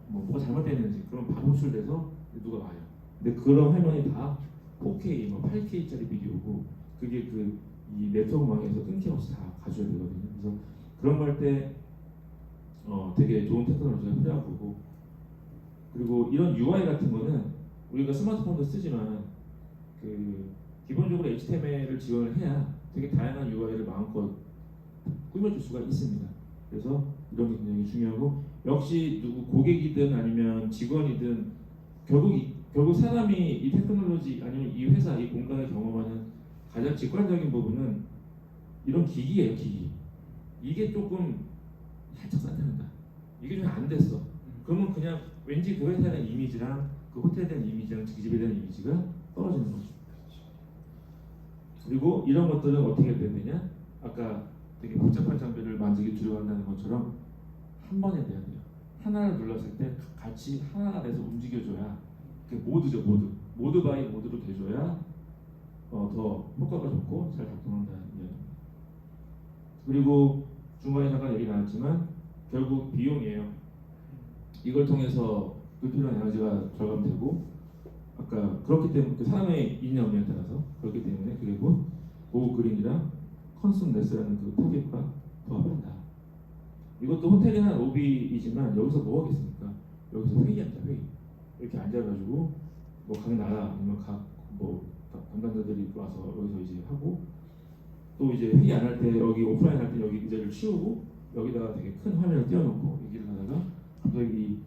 뭐가 잘못됐는지 그런 바로 호출돼서 누가 와요. 근데 그런 화면이 다 4K, 8K짜리 비디오고, 그게 이 네트워크망에서 끊김없이 다 가져야 되거든요. 그래서 그런 거 할 때 되게 좋은 테크놀로지가 필요한 거고, 그리고 이런 UI 같은 거는 우리가 스마트폰도 쓰지만 기본적으로 HTML을 지원을 해야 되게 다양한 UI를 마음껏 꾸며줄 수가 있습니다. 그래서 이런 게 굉장히 중요하고, 역시 누구 고객이든 아니면 직원이든 결국 사람이 이 테크놀로지 아니면 이 회사 이 공간을 경험하는 가장 직관적인 부분은 이런 기기예요. 기기. 이게 조금 살짝 산탄한다. 이게 좀 안 됐어. 그러면 그냥 왠지 그 회사에 대한 이미지랑 그 호텔에 대한 이미지랑 그 집에 대한 이미지가 떨어지는 거죠. 그리고 이런 것들은 어떻게 해야 되느냐? 아까 되게 복잡한 장비를 만들기 두려워한다는 것처럼 한 번에 돼야 돼요. 하나를 눌렀을 때 같이 하나가 돼서 움직여줘야, 그게 모드죠. 모드 바이 모드로 돼줘야 더 효과가 좋고 잘 작동한다는 이야기입니다. 그리고 중간에 잠깐 얘기 나왔지만 결국 비용이에요. 이걸 통해서 불필요한 에너지가 절감되고, 아까 그렇기 때문에 그 사람의 이념에 따라서 그렇기 때문에 그리고 고급 그린이랑 컨숨레스라는 그 타깃과 조합을 한다. 이것도 호텔이나 로비이지만 여기서 뭐 하겠습니까? 여기서 회의한다, 회의. 이렇게 앉아가지고 뭐 각 나라 아니면 각뭐 관광자들이 와서 여기서 이제 하고, 또 이제 회의 안 할 때 여기 오프라인 할 때 여기 의자를 치우고 여기다가 되게 큰 화면을 띄워놓고 얘기를 하다가 갑자기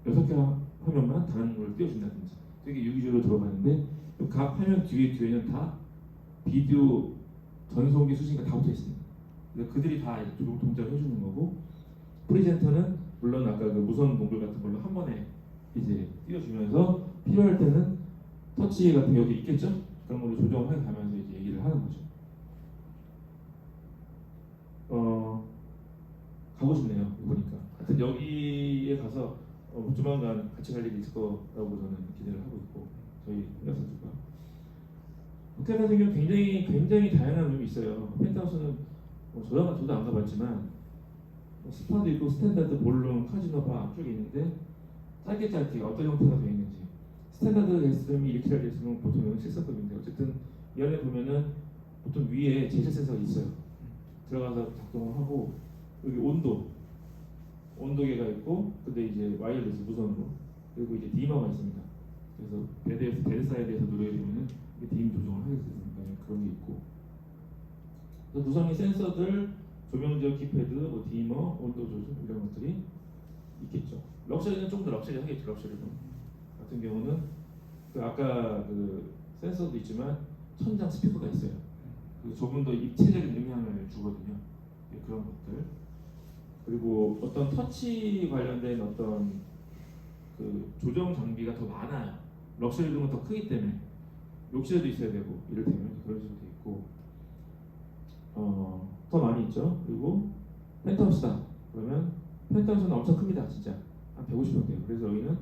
6개 화면만 다른 걸 띄워준다든지 되게 유기적으로 들어가는데 각 화면 뒤에는 다 비디오 전송기 수신기가 다 붙어 있습니다. 그래서 그들이 다 조종 동작을 해주는 거고, 프리젠터는 물론 아까 그 무선 동굴 같은 걸로 한 번에 이제 띄워주면서 필요할 때는 터치 같은 게 여기 있겠죠? 그런 걸로 조정을 해 가면서 이제 얘기를 하는 거죠. 가고 싶네요. 보니까. 하여튼 여기에 가서 조만간 같이 갈 일이 있을 거라고 저는 기대를 하고 있고, 저희 회사들과 호텔 같은 경우 굉장히 다양한 룸이 있어요. 펜트하우스는 저도 안 가봤지만 스파도 있고 스탠다드, 볼룸, 카지노, 바 앞쪽에 있는데 짧게 어떤 형태가 되어 있는지. 스탠다드 게스트룸이 이렇게 잘 됐으면 보통은 7성급인데 어쨌든 이 안에 보면은 보통 위에 제재 센서가 있어요. 들어가서 작동을 하고, 여기 온도계가 있고, 근데 이제 와이어리스 무선으로, 그리고 이제 디머가 있습니다. 그래서 베드 사이드에서 누르게 되면은 dim 조정을 하게 되니까 그런 게 있고, 그래서 무선의 센서들, 조명적 키패드, 뭐 디머, 온도 조절 이런 것들이 있겠죠. 럭셔리는 좀 더 럭셔리하겠죠. 럭셔리는 같은 경우는 그 아까 그 센서도 있지만 천장 스피커가 있어요. 조금 더 입체적인 음향을 주거든요. 그런 것들. 그리고 어떤 터치 관련된 어떤 그 조정 장비가 더 많아요. 럭셔리룸은 더 크기 때문에 욕실에도 있어야 되고 이를테면 그런 식으로 돼 있고, 더 많이 있죠. 그리고 펜트하우스다. 그러면 펜트하우스는 엄청 큽니다. 진짜 한 150평대예요. 그래서 여기는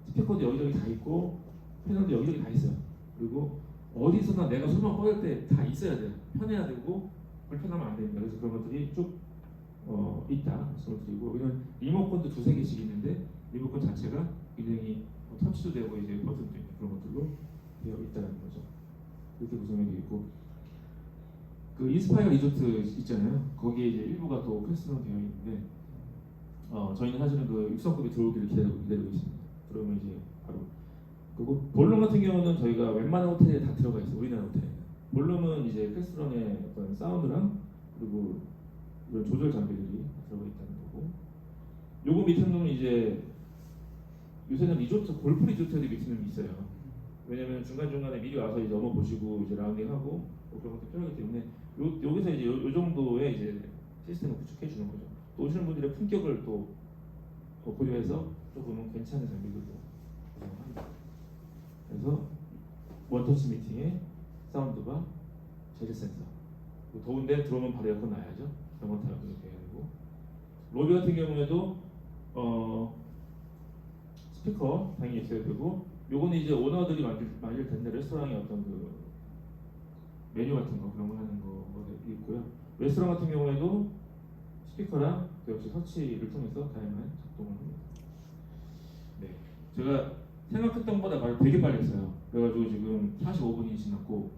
스피커도 여기저기 다 있고 패널도 여기저기 다 있어요. 그리고 어디서나 내가 손만 뻗을 때 다 있어야 돼요. 편해야 되고 불편하면 안 됩니다. 그래서 그런 것들이 쭉 있다 말씀을 드리고, 여기는 리모컨도 2-3개씩 있는데 리모컨 자체가 굉장히 터치도 되고 이제 버튼도 있는 그런 것들로 되어 있다는 거죠. 이렇게 구성이 되어 있고, 그 인스파이어 리조트 있잖아요. 거기에 이제 일부가 또 패스로 되어 있는데 저희는 사실은 그 6성급이 들어오기를 기다리고 있습니다. 그러면 이제 바로, 그리고 볼룸 같은 경우는 저희가 웬만한 호텔에 다 들어가 있어요. 우리나라 호텔에. 볼룸은 이제 패스런의 어떤 사운드랑 그리고 이런 조절 장비들이 들어가 있다는 거고, 요거 밑에는 이제 요새는 리조트, 골프 리조트에도 밑에는 있어요. 왜냐면 중간중간에 미리 와서 이제 넘어 보시고 이제 라운딩하고 뭐 그런 것도 필요하기 때문에 여기서 이제 요 정도의 이제 시스템을 구축해 주는 거죠. 또 오시는 분들의 품격을 또 고려해서 조금은 괜찮은 장비들도 구성합니다. 그래서 원터치 미팅에 사운드바, 제재 센서. 더운데 들어오면 바로 에어컨 놔야죠. 병원 타고 이렇게 해야 되고, 로비 같은 경우에도 스피커 당연히 있어야 되고, 요거는 이제 오너들이 만들 텐데 레스토랑의 어떤 그 메뉴 같은 거 그런 거 하는 거 있고요. 레스토랑 같은 경우에도 스피커랑 그 역시 터치를 통해서 다양한 작동을 합니다. 네, 제가 생각했던 것보다 되게 빨리 했어요. 그래가지고 지금 45분이 지났고,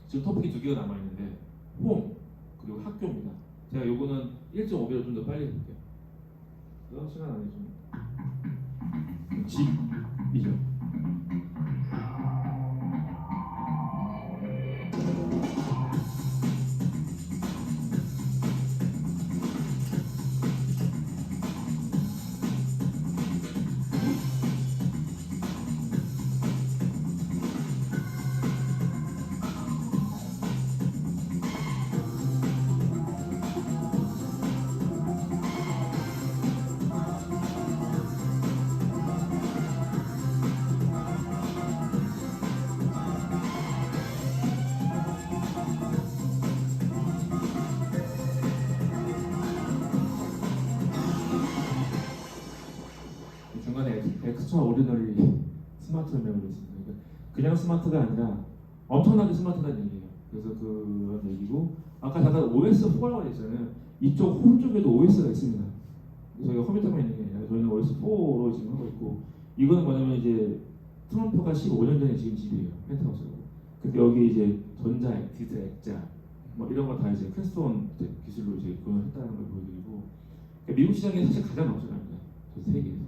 지금 토픽이 2개가 남아 있는데 홈 그리고 학교입니다. 제가 요거는 1.5배로 좀 더 빨리 해볼게요. 그래서 시간 안에 좀 집이죠. 중간에 엑스트라 오리너리 스마트 메모리 있습니다. 그러니까 그냥 스마트가 아니라 엄청나게 스마트다는 얘기예요. 그래서 그런 얘기고, 아까 잠깐 OS 4라고 했잖아요. 이쪽 홈 쪽에도 OS가 있습니다. 저희가 컴퓨터만 있는 게 아니라 저희는 OS4로 지금 하고 있고, 이거는 뭐냐면 이제 트럼프가 15년 전에 지은 집이에요. 펜트하우스고. 근데 여기 이제 전자, 디지털 액자 뭐 이런 거 다 이제 크레스톤 기술로 이제 구현했다는 걸 보여드리고, 그러니까 미국 시장이 사실 가장 넘쳐납니다. 전 세계에서.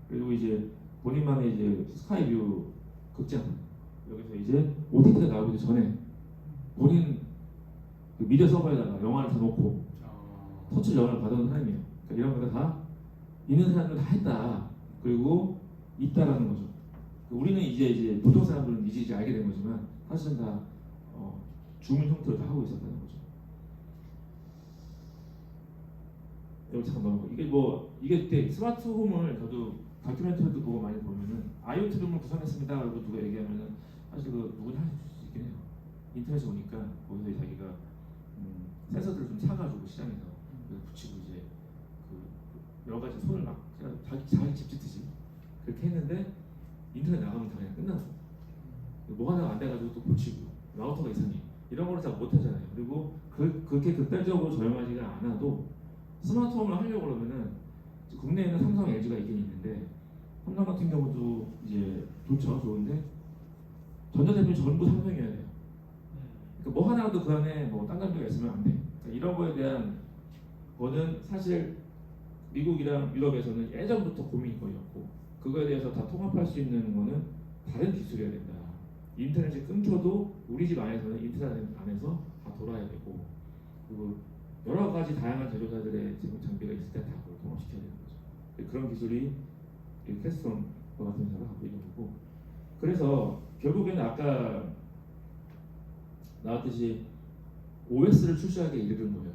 그리고 이제 본인만의 이제 스카이뷰 극장, 여기서 이제 OTT가 나오기 전에 본인 그 미디어 서버에다가 영화를 다 놓고 터치를 영화를 받아온 사람이에요. 그러니까 이런 거가 다 있는 사람들 다 했다. 그리고 있다라는 거죠. 우리는 이제 보통 사람들은 이제 알게 된 거지만 사실은 다 주문 형태로 다 하고 있었다는 거죠. 여기 잠깐 넘어가. 이게 그때 스마트 홈을 저도 다큐멘터리도 보고 많이 보면은 IoT 룸을 구성했습니다. 라고 누가 얘기하면은 사실 그 누구나 할 수 있긴 해요. 인터넷에 오니까 거기서 자기가 센서들을 좀 사가지고 시장에서 붙이고 이제 그 여러 가지 손을 막 그냥 자기 집 짓듯이 그렇게 했는데 인터넷 나가면 다 그냥 끝나고 뭐 하나가 안 돼가지고 또 고치고 라우터가 이상해 이런 거를 잘 못하잖아요. 그리고 그렇게 극단적으로 저렴하지가 않아도 스마트홈을 하려고 그러면은 국내에는 삼성, LG가 있긴 있는데 삼성 같은 경우도 이제 좋은데 전자제품이 전부 삼성이어야 돼요. 그러니까 뭐 하나라도 그 안에 뭐 딴 장비가 있으면 안 돼. 그러니까 이런 거에 대한 거는 사실 미국이랑 유럽에서는 예전부터 고민이 거의 없고 그거에 대해서 다 통합할 수 있는 거는 다른 기술이어야 된다. 인터넷이 끊겨도 우리 집 안에서는 인터넷 안에서 다 돌아야 되고 그리고 여러 가지 다양한 제조사들의 제품 장비가 있을 때 다 그걸 통합시켜야 되는 거죠. 그런 기술이 캐스톤 같은 회사가 갖고 있는 거고 그래서 결국에는 아까 나왔듯이 OS를 출시하게 이르는 거예요.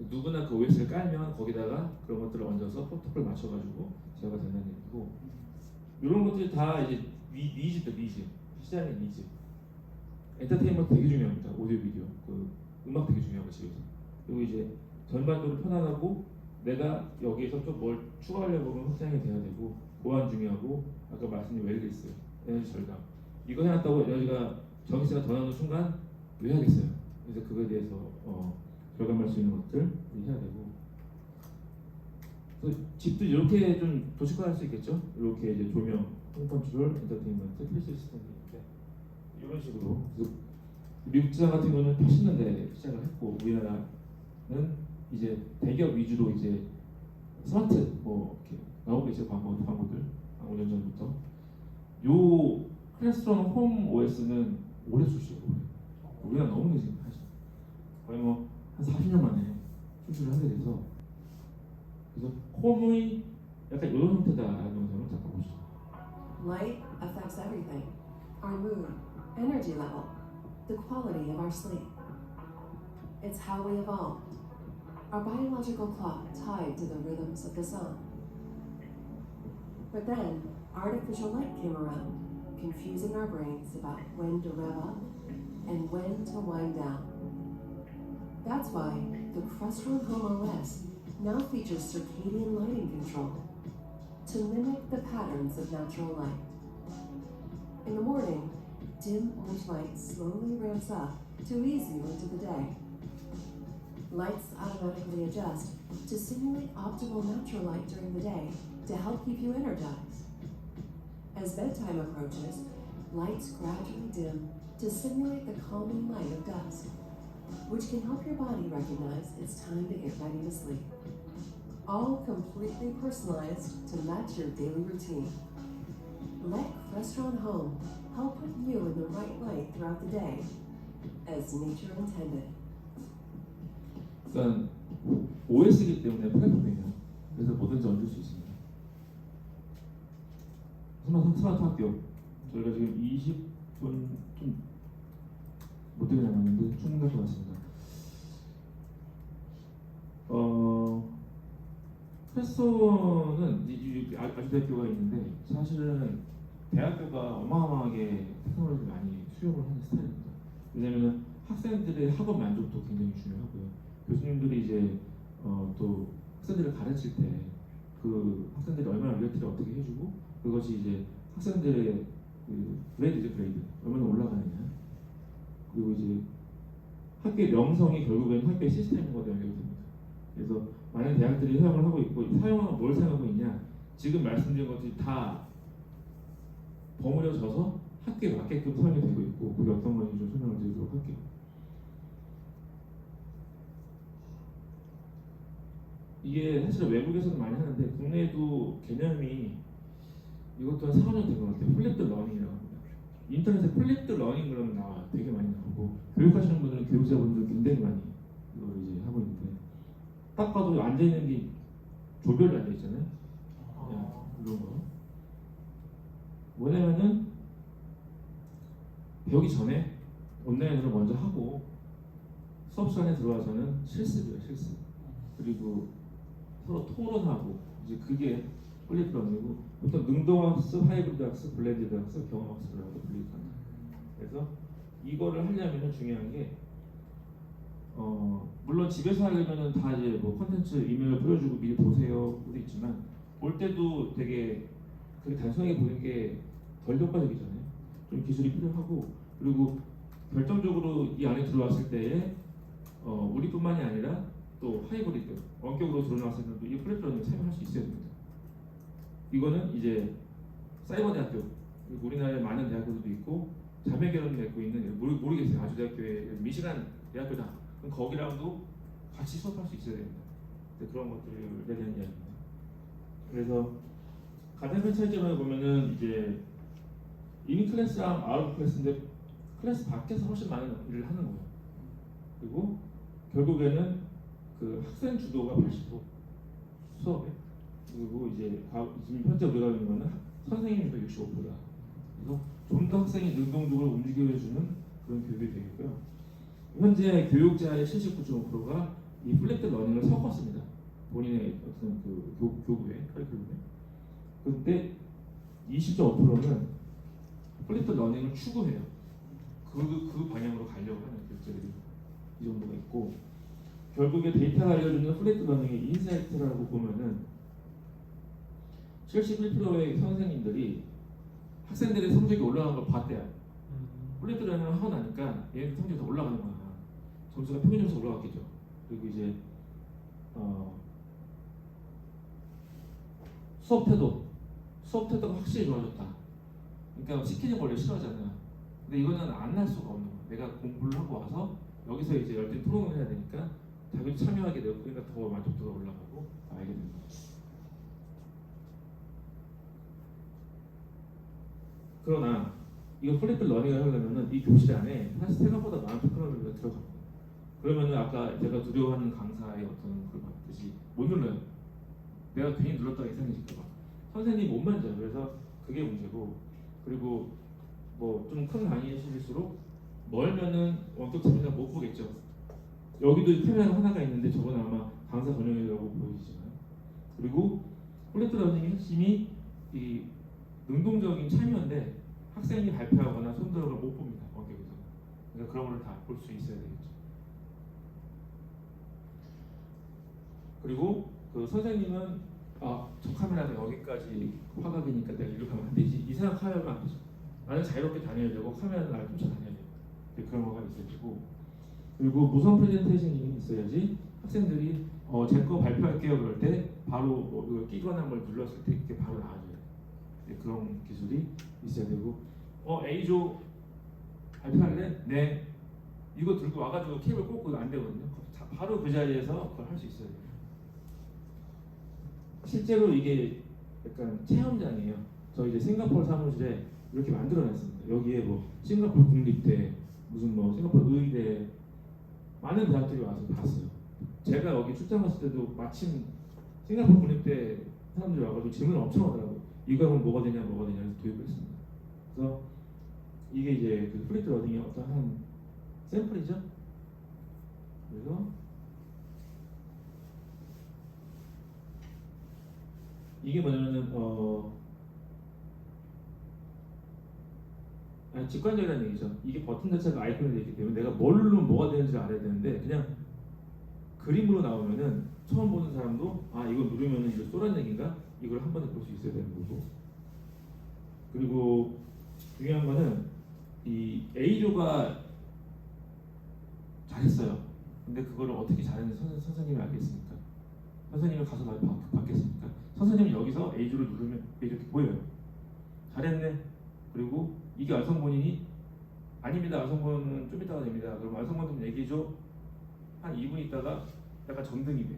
누구나 그 OS를 깔면 거기다가 그런 것들을 얹어서 포토를 맞춰가지고 제어가 된다는 얘기고 이런 것들이 다 이제 니즈죠. 니즈 시장의 니즈 엔터테인먼트 되게 중요합니다. 오디오 비디오 그 음악 되게 중요하고 집에서 그리고 이제 전반적으로 편안하고 내가 여기에서 좀 뭘 추가하려고 하면 확장이 돼야 되고 보안 중요하고 아까 말씀드린 웰리스 에너지 절감 이거 해놨다고 에너지가 전기세가 더 나오는 순간 왜 하겠어요. 그래서 그거에 대해서 절감할 수 있는 것들 해야 되고 그래서 집도 이렇게 좀 도식화할 수 있겠죠. 이렇게 이제 조명, 홈 컨트롤, 엔터테인먼트, 필수 시스템이 이렇게 이런 식으로 그래서 미국 시장 같은 경우는 80년대에 시작을 했고 우리나라는 이제 대기업 위주로 이제 스마트 뭐 이렇게 나오고 있어요. 광고들 5년 전부터 요 클래스론 홈 OS는 오래 출시해요. 우리가 너무 늦은 사실 거의 뭐 한 40년 만에 출시를 하게 돼서 그래서 홈의 약간 이런 형태다라는 영상을 잠깐 보시죠. Light affects everything. Our mood, energy level, the quality of our sleep. It's how we evolved. Our biological clock tied to the rhythms of the sun. But then, artificial light came around, confusing our brains about when to rev up and when to wind down. That's why the Crestron Home OS now features circadian lighting control to mimic the patterns of natural light. In the morning, dim orange light slowly ramps up to ease you into the day. Lights automatically adjust to simulate optimal natural light during the day to help keep you energized. As bedtime approaches, lights gradually dim to simulate the calming light of dusk, which can help your body recognize it's time to get ready to sleep. All completely personalized to match your daily routine. Let Crestron Home help put you in the right light throughout the day, as nature intended. 그러니까 OS이기 때문에 플랫폼이에요. 그래서 뭐든지 얹을 수 있습니다. 스마트 학교 저희가 지금 20분 좀 못되게 남았는데 충분할 것 같습니다. 패스톤은 아주대학교가 있는데 사실은 대학교가 어마어마하게 테크놀로지를 많이 수용을 하는 스타일입니다. 왜냐하면 학생들의 학업 만족도 굉장히 중요하고요. 교수님들이 이제 또 학생들을 가르칠 때 그 학생들이 얼마나 리얼티를 어떻게 해주고 그것이 이제 학생들의 그 그레이드 얼마나 올라가느냐 그리고 이제 학교의 명성이 결국엔 학교의 시스템과 연결됩니다. 그래서 많은 대학들이 사용을 하고 있고 사용은 뭘 사용하고 있냐? 지금 말씀드린 것들이 다 버무려져서 학교에 맞게끔 사용이 되고 있고 그게 어떤 건지 좀 설명을 드리도록 할게요. 이게 사실 외국에서는 많이 하는데 국내에도 개념이 이것도 한 4, 5년 된 것 같아요. 플립드 러닝이라고 합니다. 인터넷에 플립드 러닝 그러면 나와요. 되게 많이 나오고 교육하시는 분들은 교육자분들 굉장히 많이 이걸 이제 하고 있는데 딱 봐도 앉아 있는 게 조별로 앉아 있잖아요. 그냥 이런 거. 뭐냐면은 배우기 전에 온라인으로 먼저 하고 수업 시간에 들어와서는 실습이에요, 실습. 그리고 서로 토론하고 이제 그게 플립드 러닝이고 보통 능동학습, 하이브리드 학습, 블렌디드 학습, 경험학습이라고 불리거든요. 그래서 이거를 하려면 중요한 게 물론 집에서 하려면은 다 이제 뭐 콘텐츠 이메일 보여주고 미리 보세요도 있지만 볼 때도 되게 그게 단순하게 보는 게 덜 효과적이잖아요. 좀 기술이 필요하고 그리고 결정적으로 이 안에 들어왔을 때에 우리뿐만이 아니라 또 하이브리드 원격으로 들어왔을 때도 이 플립드 러닝에 참여할 수 있어야 됩니다. 이거는 이제 사이버대학교 그리고 우리나라에 많은 대학교들도 있고 자매 결혼 맺고 있는 모르겠어요. 아주대학교에 미시간 대학교다. 그럼 거기랑도 같이 수업할 수 있어야 됩니다. 그런 것들에 대한 이야기입니다. 그래서 가장 큰 차이점을 보면은 이제 인 클래스랑 아웃 클래스인데 클래스 밖에서 훨씬 많은 일을 하는 거예요. 그리고 결국에는 그 학생 주도가 80% 수업에 그리고 이제 지금 현재 우리가 하는 거는 선생님도 65%다. 그래서 좀 더 학생이 능동적으로 움직여주는 그런 교육이 되겠고요. 현재 교육자의 79.5%가 이 플립드 러닝을 섞었습니다. 본인의 어떤 그 교구에 커리큘럼에. 그런데 20.5%는 플립드 러닝을 추구해요. 그 방향으로 가려고 하는 교육자들이 이 정도가 있고 결국에 데이터가 알려주는 플립드 러닝의 인사이트라고 보면은 71%의 선생님들이 학생들의 성적이 올라가는 걸 봤대요. 플립드 러닝을 하고 나니까 얘네들 성적이 더 올라가는 거야. 점수가 평균 점수 올라갔겠죠. 그리고 이제 수업 태도가 확실히 좋아졌다. 그러니까 시키는 걸 원래 싫어하잖아. 근데 이거는 안 할 수가 없는 거야. 내가 공부를 하고 와서 여기서 이제 열띤 토론을 해야 되니까 자기도 참여하게 되고 그러니까 더 만족도가 올라가고 알게 되는 거야. 그러나 이거 플립드 러닝을 하려면은 이 교실 안에 사실 생각보다 많은 테크놀로지가 들어갑니다. 그러면은 아까 제가 두려워하는 강사의 어떤 그걸 봤듯이 못 눌러요. 내가 괜히 눌렀다가 이상해질까봐. 선생님이 못 만져요. 그래서 그게 문제고 그리고 뭐 좀 큰 강의실일수록 멀면은 원격 참여자 못 보겠죠. 여기도 카메라 하나가 있는데 저건 아마 강사 전용이라고 보이지만 그리고 플립드 러닝의 핵심이 이 능동적인 참여인데 학생이 발표하거나 손들어를 못 봅니다. 원격에서. 그러니까 그런 걸 다 볼 수 있어야 되겠죠. 그리고 그 선생님은 저 카메라가 여기까지 화각이니까 내가 이렇게 하면 안 되지. 이 생각하면 안 되죠. 나는 자유롭게 다녀야 되고 카메라는 나를 쫓아다녀야 돼요. 그런 거가 있어야 되고 그리고 무선 프레젠테이션이 있어야지 학생들이 제 거 발표할게요 그럴 때 바로 이걸 끼거나 뭘 눌렀을 때 이렇게 바로 나와줘요. 그런 기술이 있어야 되고 A조 발표할래? 네. 이거 들고 와가지고 케이블 꽂고 안 되거든요. 바로 그 자리에서 그걸 할 수 있어야 돼요. 실제로 이게 약간 체험장이에요. 저 이제 싱가포르 사무실에 이렇게 만들어놨습니다. 여기에 뭐 싱가포르 국립대, 무슨 뭐 싱가포르 의대 많은 대학들이 와서 봤어요. 제가 여기 출장 갔을 때도 마침 싱가포르 국립대 사람들이 와가지고 질문을 엄청 하더라고요. 이거 하면 뭐가 되냐 해서 교육을 했습니다. 그래서 이게 이제 그 플립드 러닝의 어떤 한 샘플이죠. 그래서 이게 뭐냐면은 직관적이라는 얘기죠. 이게 버튼 자체가 아이콘이 되어 있기 때문에 내가 뭘 누르면 뭐가 되는지를 알아야 되는데 그냥 그림으로 나오면은 처음 보는 사람도 이거 누르면은 이거 쏘라는 얘기인가? 이걸 한 번에 볼 수 있어야 되는 거고. 그리고 중요한 거는 이 A조가 잘했어요. 근데 그거를 어떻게 잘하는지 선생님이 알겠습니까? 선생님을 가서 받겠습니까? 선생님은 여기서 A조를 누르면 이렇게 보여요. 잘했네. 그리고 이게 알성본이니? 아닙니다. 알성본은 좀 이따가 됩니다. 그럼 알성본 좀 얘기해줘. 한 2분 있다가 약간 점등이 돼.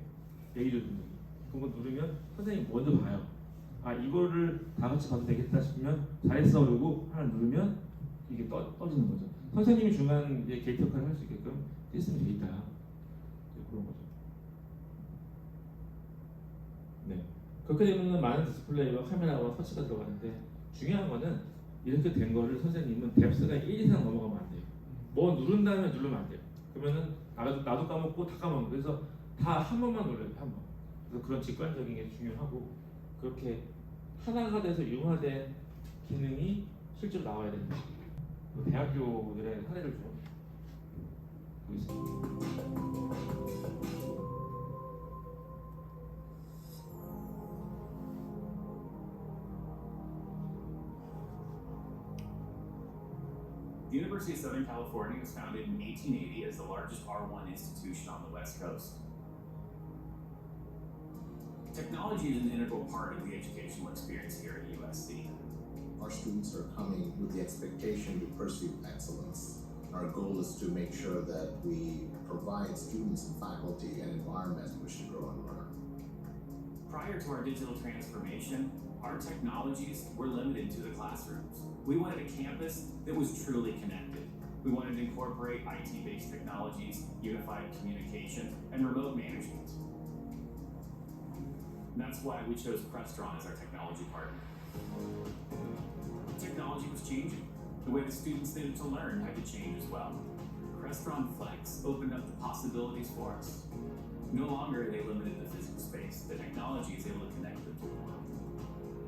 얘기해줘 점등이. 그거 누르면 선생님이 먼저 봐요. 아 이거를 다 같이 봐도 되겠다 싶으면 잘했어 그러고 하나 누르면 이게 떠지는 거죠. 선생님이 중간 이제 게이트 역할을 할 수 있게끔 시스템이 돼 있다. 그런 거죠. 네. 그렇게 되면 많은 디스플레이와 카메라와 터치가 들어가는데 중요한 거는 이렇게 된 거를 선생님은 뎁스가 1 이상 넘어가면 안 돼요. 뭐 누른 다음에 누르면 안 돼요. 그러면은 나도 까먹고 다 까먹고 그래서 다 한 번만 눌러요. 한 번. 그래서 그런 직관적인 게 중요하고 그렇게 하나가 돼서 융화된 기능이 실제로 나와야 된다. 대학교들의 사례를 좀 보겠습니다. The University of Southern California was founded in 1880 as the largest R1 institution on the West Coast. Technology is an integral part of the educational experience here at USC. Our students are coming with the expectation to pursue excellence. Our goal is to make sure that we provide students and faculty an environment in which to grow and learn. Prior to our digital transformation, our technologies were limited to the classrooms. We wanted a campus that was truly connected. We wanted to incorporate IT-based technologies, unified communication, and remote management. And that's why we chose Crestron as our technology partner. Technology was changing. The way the students needed to learn had to change as well. Crestron Flex opened up the possibilities for us. No longer are they limited to physical space. The technology is able to connect them to the world.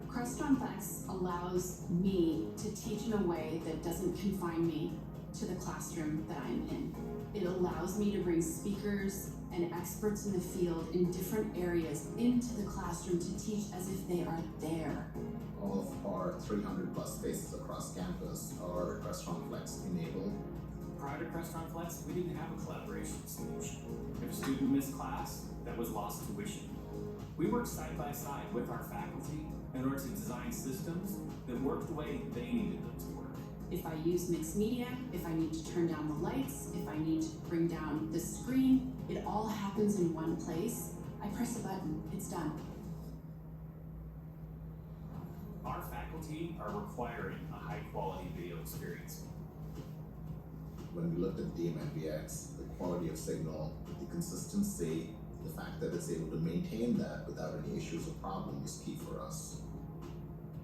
Crestron Flex allows me to teach in a way that doesn't confine me to the classroom that I'm in. It allows me to bring speakers and experts in the field in different areas into the classroom to teach as if they are there. All of our 300 plus spaces across campus are Crestron Flex enabled. Prior to Crestron Flex, we didn't have a collaboration solution. If a student missed class, that was lost tuition. We worked side by side with our faculty in order to design systems that worked the way they needed them to work. If I use mixed media, if I need to turn down the lights, if I need to bring down the screen, it all happens in one place. I press a button, it's done. Our faculty are requiring a high quality video experience. When we looked at DMNBX, the quality of signal, the consistency, the fact that it's able to maintain that without any issues or problems is key for us.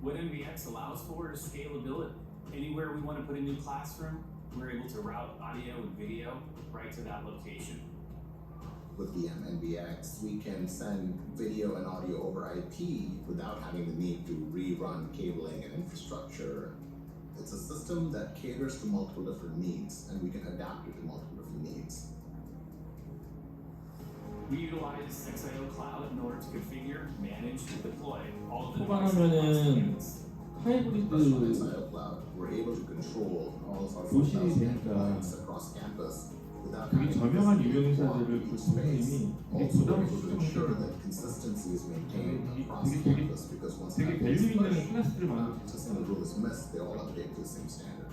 What MBX allows for is scalability. Anywhere we want to put a new classroom, we're able to route audio and video right to that location. With the MNBX, we can send video and audio over IP without having the need to rerun cabling and infrastructure. It's a system that caters to multiple different needs, and we can adapt it to multiple different needs. We utilize XIO Cloud in order to configure, manage, and deploy all of the devices across 초반하면은 campus. 하이브리드 XIO Cloud, we're able to control all of our 교실이 4,000 되니까 endpoints across campus without 되게 having 저명한 to 유명인사들을 그 each space. 선생님이 되게 Also, we're able to 부담스럽게 ensure 생각해요. that consistency is maintained 되게- across 되게- campus because once 되게 that is 밸류 있는 pushed, 클래스들을 not 만들고 just a rule is missed, they all update to the same standard.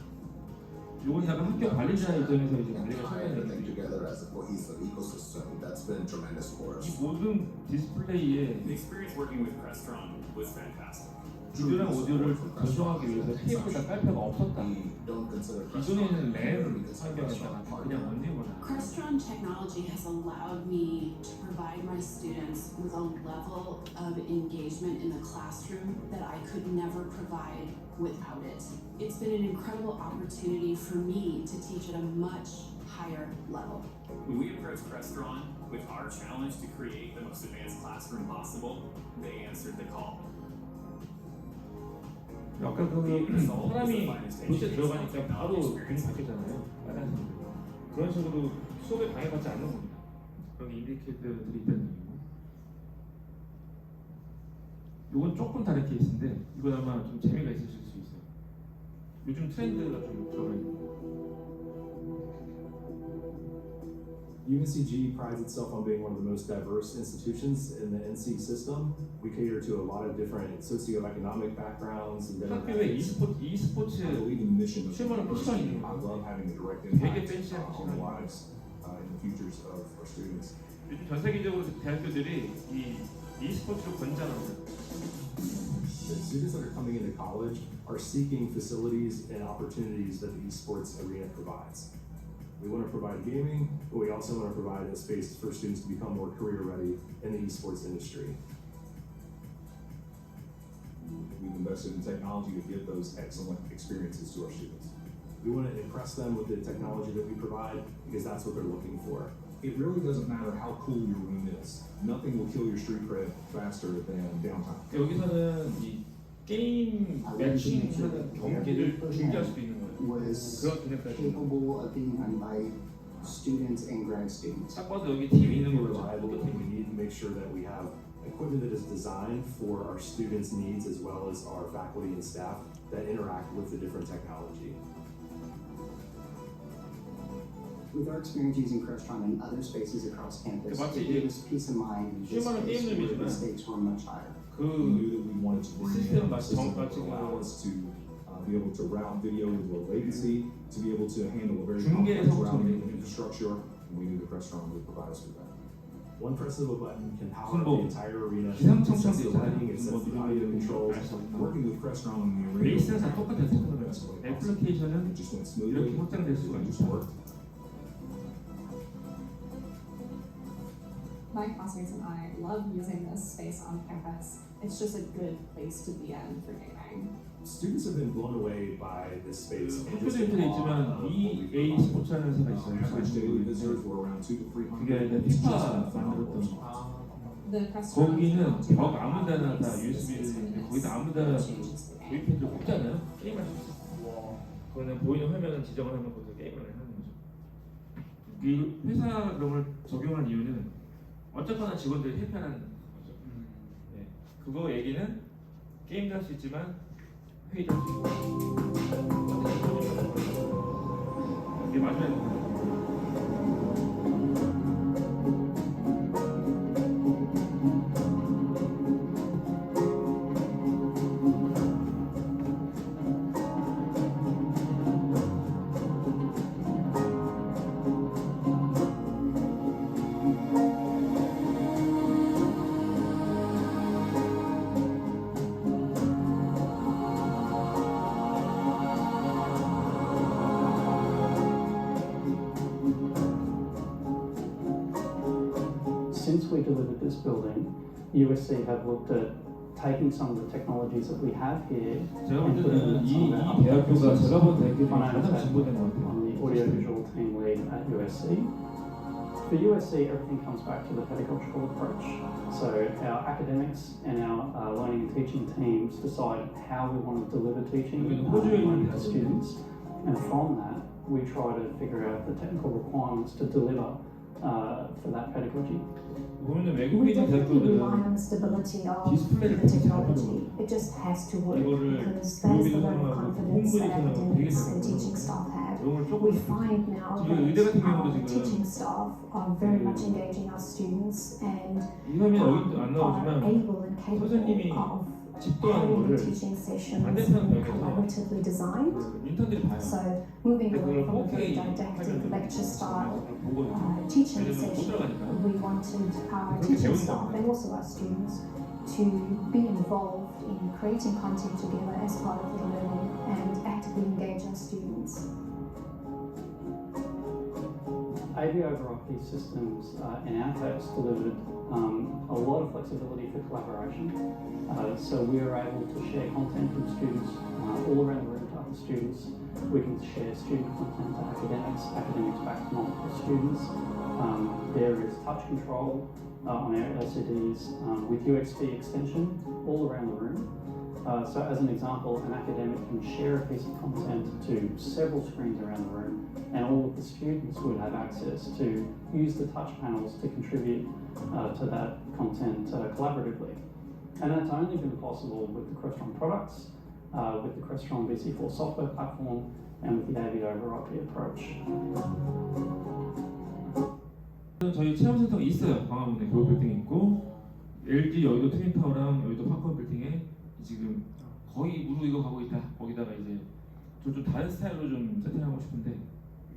이건 약간 학교 관리자 입장에서 이제 And 관리가 tie 생각하는 everything 게 together as a cohesive ecosystem, that's been tremendous for 이 us. 모든 디스플레이에 The experience working with Crestron was fantastic. 비디오랑 오디오를 전송하기 위해서 테이프에다 깔 필요가 없었다. We don't consider 기존에는 Crestron 램 because Crestron 환경에다가 partner. 그냥 언제거나 Crestron technology has allowed me to provide my students with a level of engagement in the classroom that I could never provide without it. It's been an incredible opportunity for me to teach at a much higher level. When we approached Crestron with our challenge to create the most advanced classroom possible, they answered the call. 아까 그 사람이 교실에 들어가니까 바로 눈이 바뀌잖아요. 빨간색. 그런 식으로 수업에 방해받지 않는 겁니다. 그런 인디케이터들이 있다는 얘기고. 이건 조금 다른 케이스인데 이건 아마 좀 재미가 있으실 수 있어요. 요즘 트렌드가 좀 들어가 있는. UNCG prides itself on being one of the most diverse institutions in the NC system. We cater to a lot of different socioeconomic backgrounds and 학교에 demographics. e스포츠 I believe in the mission of the 실무하는 포지션이 university. 있는 I 거예요. love having a direct 되게 impact 팬시한 on the 포지션이 lives and the futures of our students. 요즘 전 세계적으로 대학교들이 이 e스포츠를 권장합니다. The students that are coming into college are seeking facilities and opportunities that the esports arena provides. We want to provide gaming, but we also want to provide a space for students to become more career ready in the esports industry. We've invested in technology to give those excellent experiences to our students. We want to impress them with the technology that we provide because that's what they're looking for. It really doesn't matter how cool your room is. Nothing will kill your street cred faster than downtime. 여기서는 이 게임 매칭하는 경기를 중계할 수도 있는 거예요. Was 그런 기능까지. capable of being run by students and grad students. 딱 봐도 여기 팀이 있는 Be 거죠. reliable, and we need to make sure that we have equipment that is designed for our students' needs as well as our faculty and staff that interact with the different technology. With our experience using Crestron and other spaces across campus, 마치 it gave us peace of mind in this 실무하는 space where 게임들이지만 the stakes were much higher. We knew that we wanted to bring 시스템 in a 마치 system that 마치 would allow 그 us to be able to route video with low latency, to be able to handle a very 중계에서 complex routing 보통 infrastructure, and we knew that Crestron would provide us with that. One press of a button can power 무슨 up 뭐 the entire arena. It 기상청청도 sets the 있잖아요. lighting, it sets the audio controls. Working with Crestron in the arena, 베이스는 똑같은 테크놀로지. 애플리케이션은 it just went 이렇게 smoothly. 확장될 수가 It just 있죠. worked. My classmates and I love using this space on campus. It's just a good place to be in for gaming. Students have been blown away by this space. and 학교 just in 데이터에 awe 있지만 of what we EA provide. 스포츠라는 회사가 있어요. Average daily visitors were around 200 to 300. 그게 이제 It's just 피파 a phenomenal 만들었던 response. The Crestron 거기는 technology 벽 아무데나 다 makes this USB를 space 있는데 really 거기다 nice. 아무데나 It changes the game. 웨이펜을 꽂잖아요. 게임할 수 있어. 그거는 보이는 화면을 지정을 하면 거기서 게임을 하는 거죠. 이 회사 그런 걸 적용한 이유는 어쨌거나 직원들이 해피하는 거죠. 네. 그거 얘기는 게임도 할 수 있지만 회의도 할 수 있고 이게 맞아요. Since we delivered this building, USC have looked at taking some of the technologies that we have here 제가 볼 and putting them 때는 in 이 some of our 대학교가 campuses. 제가 본 대학교 중에 My name 가장 is 진보된 것 같아요. I'm the audiovisual team lead at USC. For USC, everything comes back to the pedagogical approach. So our academics and our learning and teaching teams decide how we want to deliver teaching and learning to students, and from that we try to figure out the technical requirements to deliver for that pedagogy. 보면은 We 외국에 있는 definitely rely 대학교들은 on the stability of 디스플레이를 the 되게 잘 technology. 하더라고요. It just has to work 이거를 because that is the level of 교육에서 confidence that 홈그리드는 되게 academics 잘 and teaching 만들었는데 staff have. 이걸 조금 We find now 지금 의대 같은 that 경우도 our 지금 teaching staff are very much engaging our students and 이 화면에 여기 안 are 나오지만 able and capable 선생님이 of 집도하는 having 거를 the teaching sessions 반대편 벽에서 collaboratively designed. 그 인턴들이 봐요. So moving 근데 away 그걸 from a very 4K didactic 화면으로 lecture style 보거든요. teaching 왜냐면 못 session, 들어가니까. we wanted our 그렇게 teaching 배우는 staff 거거든요. and also our students to be involved in creating content together as part of the learning and actively engage our students. AV over IP systems in our case delivered a lot of flexibility for collaboration. So we are able to share content with students all around the room to other students. We can share student content to academics, academics back to multiple students. There is touch control on our LCDs with UXD extension all around the room. So as an example, an academic can share a piece of content to several screens around the room, and all of the students would have access to use the touch panels to contribute to that content collaboratively. And that's only been possible with the Crestron products, with the Crestron VC4 software platform, and with the AV over IP approach. 광화문에는 저희 체험센터가 있어요. 광화문에 교육 빌딩이 있고 LG 여의도 트윈타워랑 여의도 파크원 빌딩에 지금 거의 무르익어 가고 있다. 거기다가 이제 좀 다른 스타일로 좀 세팅하고 싶은데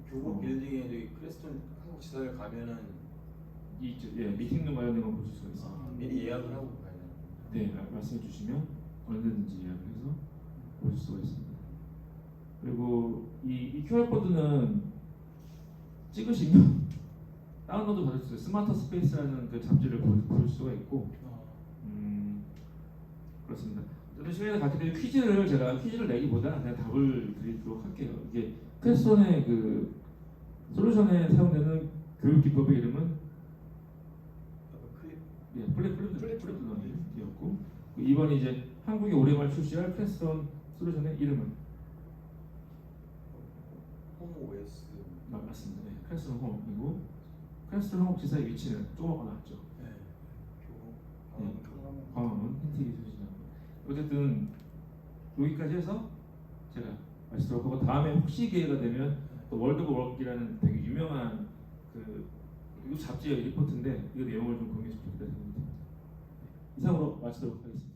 교복 빌딩에 저기 크레스톤 한국 지사를 가면은 미팅룸 관련된 거 보실 수가 있어요. 미리 예약을 하고 가야 되나? 네, 말씀해 주시면 언제든지 예약을 해서 보실 수가 있습니다. 그리고 이 QR코드는 찍으시면 다운로드 받을 수 있어요. 스마트 스페이스라는 그 잡지를 볼 수가 있고 그렇습니다. 어쨌든 시간이 갔기 때문에 퀴즈를 내기보다 그냥 답을 드리도록 할게요. 이게 크레스톤의 그 솔루션에 사용되는 교육 기법의 이름은 플랫폼이었고 2번이 이제 한국에 올해말 출시할 크레스톤 솔루션의 이름은 홈 OS. 맞습니다. 네, 크레스톤 홈이고 크레스톤 홈 지사의 위치는 조금 나왔죠. 네. 광화문 흰티기 소시장. 어쨌든 여기까지 해서 제가 말씀드렸고 하고 다음에 혹시 기회가 되면 또 월드컵 워크이라는 되게 유명한 그 이거 잡지의 리포트인데 이 내용을 좀 공유해 주시면 좋겠다 생각이 듭니다. 이상으로 마치도록 하겠습니다.